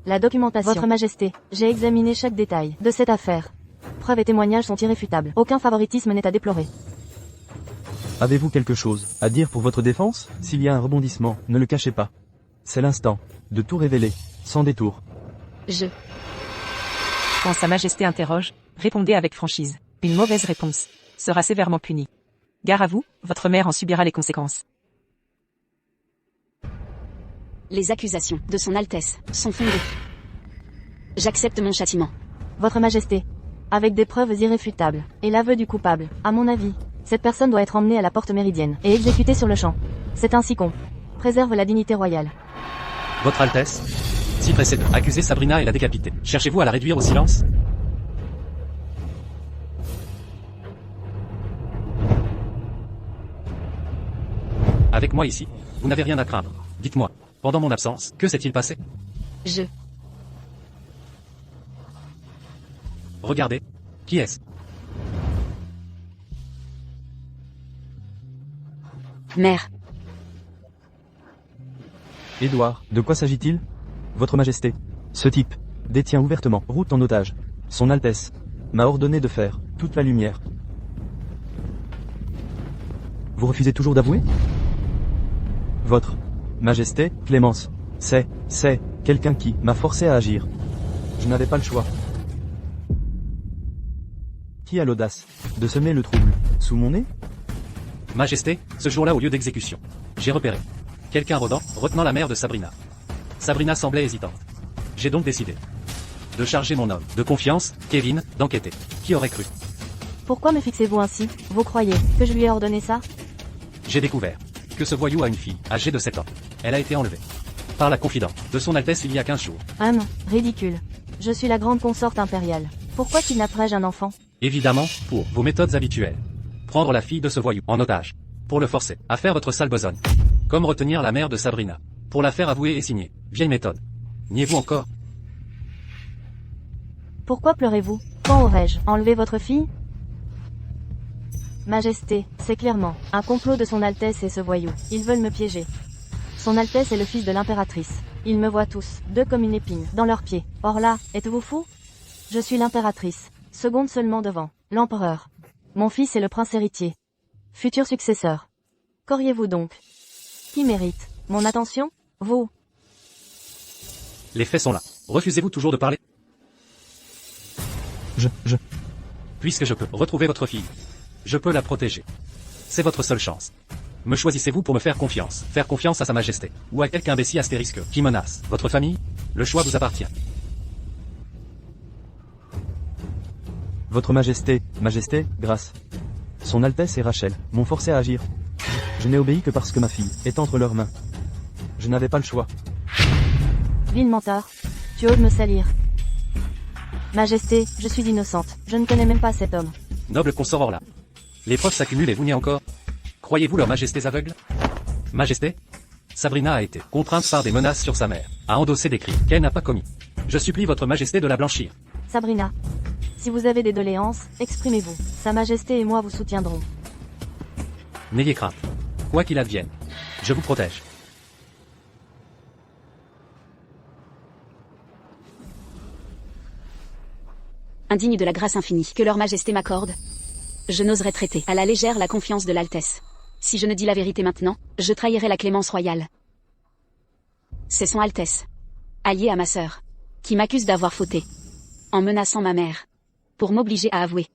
La documentation. Votre Majesté, j'ai examiné chaque détail de cette affaire. Preuves et témoignages sont irréfutables. Aucun favoritisme n'est à déplorer. Avez-vous quelque chose à dire pour votre défense? S'il y a un rebondissement, ne le cachez pas. C'est l'instant de tout révéler, sans détour. Quand Sa Majesté interroge, répondez avec franchise. Une mauvaise réponse sera sévèrement punie. Gare à vous, votre mère en subira les conséquences. Les accusations de son Altesse sont fondées. J'accepte mon châtiment. Votre Majesté. Avec des preuves irréfutables, et l'aveu du coupable, à mon avis, cette personne doit être emmenée à la porte méridienne, et exécutée sur le champ. C'est ainsi qu'on préserve la dignité royale. Votre Altesse, si pressée de accuser Sabrina et la décapiter, cherchez-vous à la réduire au silence? Avec moi ici, vous n'avez rien à craindre. Dites-moi, pendant mon absence, que s'est-il passé? Je... Regardez. Qui est-ce? Mère. Édouard, de quoi s'agit-il? Votre Majesté. Ce type détient ouvertement Route en otage. Son Altesse m'a ordonné de faire toute la lumière. Vous refusez toujours d'avouer? Votre Majesté, Clémence, c'est quelqu'un qui m'a forcé à agir. Je n'avais pas le choix. Qui a l'audace de semer le trouble sous mon nez? Majesté, ce jour-là au lieu d'exécution, j'ai repéré quelqu'un rôdant, retenant la mère de Sabrina. Sabrina semblait hésitante. J'ai donc décidé de charger mon homme de confiance, Kevin, d'enquêter. Qui aurait cru? Pourquoi me fixez-vous ainsi? Vous croyez que je lui ai ordonné ça? J'ai découvert que ce voyou a une fille, âgée de 7 ans. Elle a été enlevée par la confidente de son Altesse il y a 15 jours. Ridicule. Je suis la grande consorte impériale. Pourquoi kidnapperais-je un enfant? Évidemment, pour vos méthodes habituelles. Prendre la fille de ce voyou en otage, pour le forcer à faire votre sale besogne. Comme retenir la mère de Sabrina, pour la faire avouer et signer. Vieille méthode. Niez-vous encore? Pourquoi pleurez-vous? Quand aurais-je enlevé votre fille? Majesté, c'est clairement un complot de son Altesse et ce voyou. Ils veulent me piéger. Son Altesse est le fils de l'impératrice. Ils me voient tous, deux comme une épine, dans leurs pieds. Or là, êtes-vous fou? Je suis l'impératrice, seconde seulement devant l'empereur. Mon fils est le prince héritier, futur successeur. Qu'auriez-vous donc? Qui mérite mon attention? Vous? Les faits sont là. Refusez-vous toujours de parler? Puisque je peux retrouver votre fille, je peux la protéger. C'est votre seule chance. Me choisissez-vous pour me faire confiance à Sa Majesté, ou à quelque imbécile astérisque qui menace votre famille? Le choix vous appartient. Votre Majesté, grâce. Son Altesse et Rachel m'ont forcé à agir. Je n'ai obéi que parce que ma fille est entre leurs mains. Je n'avais pas le choix. Vil menteur. Tu oses me salir. Majesté, je suis innocente. Je ne connais même pas cet homme. Noble consort Orla. Les preuves s'accumulent et vous niez encore. Croyez-vous leurs majestés aveugles? Majesté, Sabrina a été contrainte par des menaces sur sa mère, à endosser des crimes qu'elle n'a pas commis. Je supplie votre Majesté de la blanchir. Sabrina. Si vous avez des doléances, exprimez-vous. Sa Majesté et moi vous soutiendrons. N'ayez crainte. Quoi qu'il advienne, je vous protège. Indigne de la grâce infinie que leur majesté m'accorde, je n'oserais traiter à la légère la confiance de l'Altesse. Si je ne dis la vérité maintenant, je trahirai la clémence royale. C'est son Altesse, allié à ma sœur, qui m'accuse d'avoir fauté, en menaçant ma mère, pour m'obliger à avouer.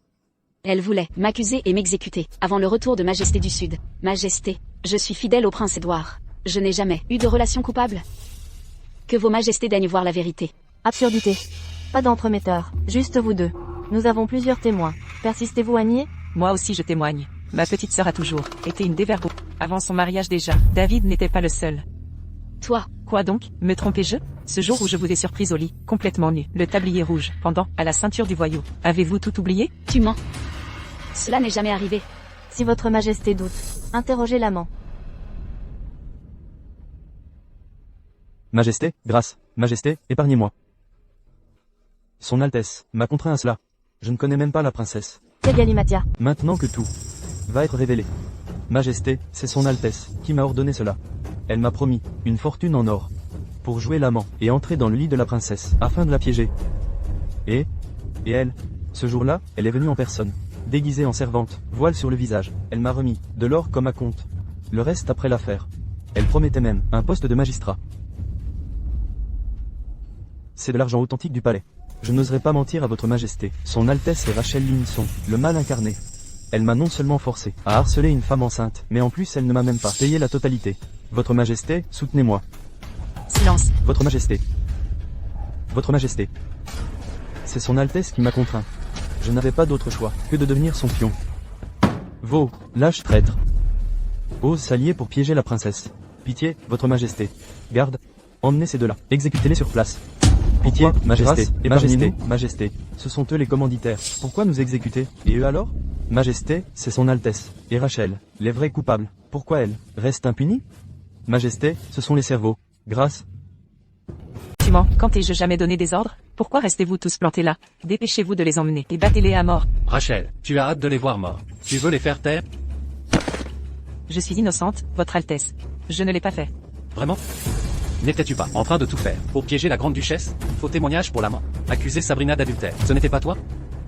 Elle voulait m'accuser et m'exécuter, avant le retour de Majesté du Sud. Majesté, je suis fidèle au prince Édouard. Je n'ai jamais eu de relation coupable. Que vos majestés daignent voir la vérité. Absurdité. Pas d'entremetteur, juste vous deux. Nous avons plusieurs témoins. Persistez-vous à nier? Moi aussi je témoigne. Ma petite sœur a toujours été une dévergondée. Avant son mariage déjà, David n'était pas le seul. Toi, Quoi donc? Me trompais-je? Ce jour où je vous ai surprise au lit, complètement nu, le tablier rouge, pendant, à la ceinture du voyou. Avez-vous tout oublié? tu mens. Cela n'est jamais arrivé. Si votre Majesté doute, interrogez l'amant. Majesté, grâce. Majesté, épargnez-moi. Son Altesse m'a contraint à cela. Je ne connais même pas la princesse. C'est Galimatia. Maintenant que tout va être révélé. Majesté, c'est son Altesse qui m'a ordonné cela. Elle m'a promis une fortune en or pour jouer l'amant et entrer dans le lit de la princesse afin de la piéger. Et elle, ce jour-là, elle est venue en personne, déguisée en servante, voile sur le visage. Elle m'a remis de l'or comme à compte. Le reste après l'affaire. Elle promettait même un poste de magistrat. C'est de l'argent authentique du palais. Je n'oserais pas mentir à votre Majesté. Son Altesse et Rachel Linson, le mal incarné. Elle m'a non seulement forcé à harceler une femme enceinte, mais en plus elle ne m'a même pas payé la totalité. Votre Majesté, soutenez-moi. Silence. Votre Majesté. Votre Majesté. C'est son Altesse qui m'a contraint. Je n'avais pas d'autre choix que de devenir son pion. Veau, lâche traître. Ose s'allier pour piéger la princesse. Pitié, votre majesté. Garde, emmenez ces deux-là, exécutez-les sur place. Pitié, majesté, et majesté, ce sont eux les commanditaires. Pourquoi nous exécuter? Et eux alors? Majesté, c'est son Altesse. Et Rachel, les vrais coupables. Pourquoi elle reste impunie? Majesté, ce sont les cerveaux. Grâce. Tu mens, quand t'ai-je jamais donné des ordres? Pourquoi restez-vous tous plantés là? Dépêchez-vous de les emmener, et battez-les à mort. Rachel, tu as hâte de les voir morts. Tu veux les faire taire? Je suis innocente, votre Altesse. Je ne l'ai pas fait. Vraiment? N'étais-tu pas en train de tout faire pour piéger la grande duchesse? Faux témoignage pour l'amant. Accuser Sabrina d'adultère. Ce n'était pas toi?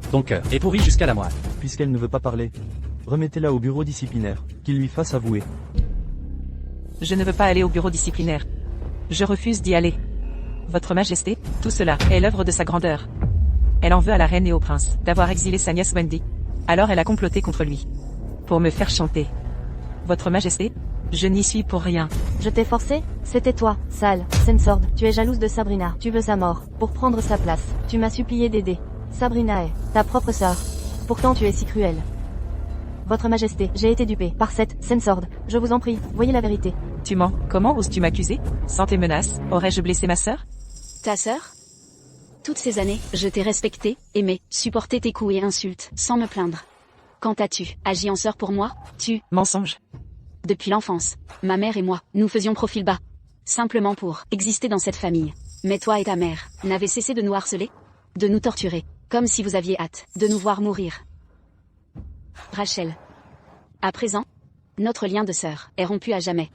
Ton cœur est pourri jusqu'à la moelle. Puisqu'elle ne veut pas parler, remettez-la au bureau disciplinaire, qu'il lui fasse avouer. Je ne veux pas aller au bureau disciplinaire. Je refuse d'y aller. Votre Majesté, tout cela est l'œuvre de sa grandeur. Elle en veut à la reine et au prince d'avoir exilé sa nièce Wendy. Alors elle a comploté contre lui. Pour me faire chanter. Votre Majesté, je n'y suis pour rien. Je t'ai forcé? C'était toi, sale, Sensord. Tu es jalouse de Sabrina. Tu veux sa mort, pour prendre sa place. Tu m'as supplié d'aider. Sabrina est ta propre sœur. Pourtant tu es si cruel. Votre Majesté, j'ai été dupé par cette Sensord. Je vous en prie, voyez la vérité. Tu mens, comment oses-tu m'accuser? Sans tes menaces, aurais-je blessé ma sœur? Ta sœur? Toutes ces années, je t'ai respecté, aimé, supporté tes coups et insultes, sans me plaindre. Quand as-tu agi en sœur pour moi? Mensonge. Depuis l'enfance, ma mère et moi, nous faisions profil bas. Simplement pour exister dans cette famille. Mais toi et ta mère, n'avez cessé de nous harceler? De nous torturer, comme si vous aviez hâte de nous voir mourir. Rachel. À présent, notre lien de sœur est rompu à jamais.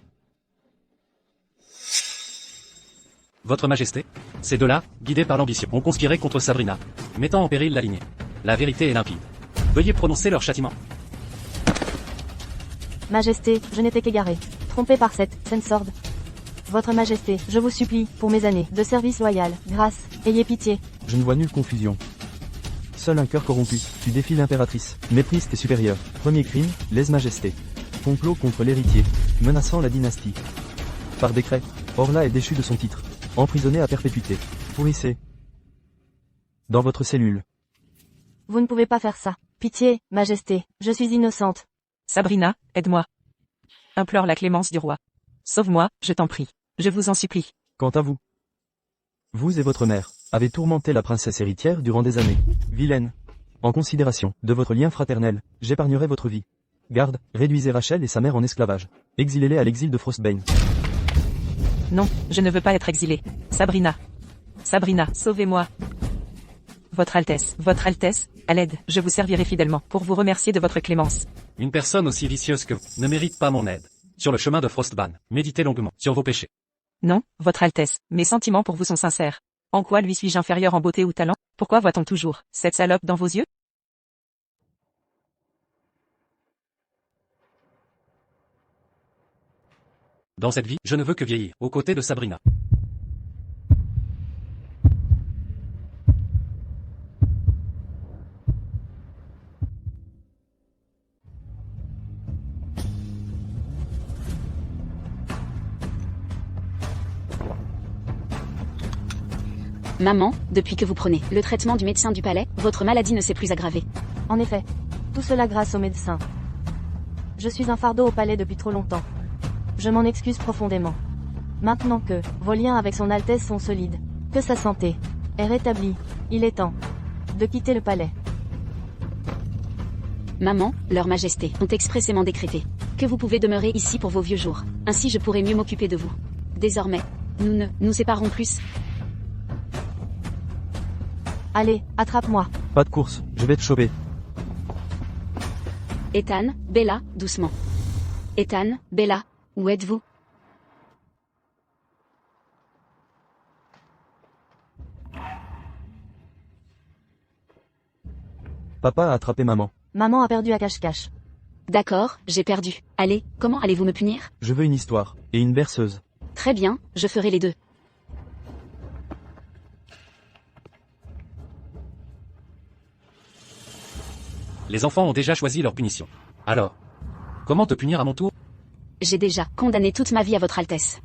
Votre Majesté, ces deux-là, guidés par l'ambition, ont conspiré contre Sabrina, mettant en péril la lignée. La vérité est limpide. Veuillez prononcer leur châtiment. Majesté, je n'étais qu'égaré. Trompé par cette Sensord. Votre Majesté, je vous supplie, pour mes années de service loyal, grâce, ayez pitié. Je ne vois nulle confusion. Seul un cœur corrompu, tu défies l'impératrice, méprises tes supérieurs. Premier crime, lèse-majesté. Complot contre l'héritier, menaçant la dynastie. Par décret, Orla est déchue de son titre. Emprisonnée à perpétuité. Pourrissez. Dans votre cellule. Vous ne pouvez pas faire ça. Pitié, Majesté, je suis innocente. Sabrina, aide-moi. Implore la clémence du roi. Sauve-moi, je t'en prie. Je vous en supplie. Quant à vous, vous et votre mère avez tourmenté la princesse héritière durant des années. Vilaine. En considération de votre lien fraternel, j'épargnerai votre vie. Garde, réduisez Rachel et sa mère en esclavage. Exilez-les à l'exil de Frostbane. Non, je ne veux pas être exilée. Sabrina. Sabrina, sauvez-moi. Votre Altesse, à l'aide, je vous servirai fidèlement pour vous remercier de votre clémence. Une personne aussi vicieuse que vous ne mérite pas mon aide. Sur le chemin de Frostbane, méditez longuement sur vos péchés. Non, Votre Altesse, mes sentiments pour vous sont sincères. En quoi lui suis-je inférieur en beauté ou talent? Pourquoi voit-on toujours cette salope dans vos yeux? Dans cette vie, je ne veux que vieillir, aux côtés de Sabrina. Maman, depuis que vous prenez le traitement du médecin du palais, votre maladie ne s'est plus aggravée. En effet. Tout cela grâce au médecin. Je suis un fardeau au palais depuis trop longtemps. Je m'en excuse profondément. Maintenant que vos liens avec son Altesse sont solides, que sa santé est rétablie, il est temps de quitter le palais. Maman, leur majesté, ont expressément décrété que vous pouvez demeurer ici pour vos vieux jours. Ainsi je pourrai mieux m'occuper de vous. Désormais, nous ne nous séparons plus. Allez, attrape-moi. Pas de course, je vais te choper. Ethan, Bella, doucement. Ethan, Bella, où êtes-vous? Papa a attrapé maman. Maman a perdu à cache-cache. D'accord, j'ai perdu. Allez, comment allez-vous me punir? Je veux une histoire, et une berceuse. Très bien, je ferai les deux. Les enfants ont déjà choisi leur punition. Alors, comment te punir à mon tour? J'ai déjà condamné toute ma vie à votre Altesse.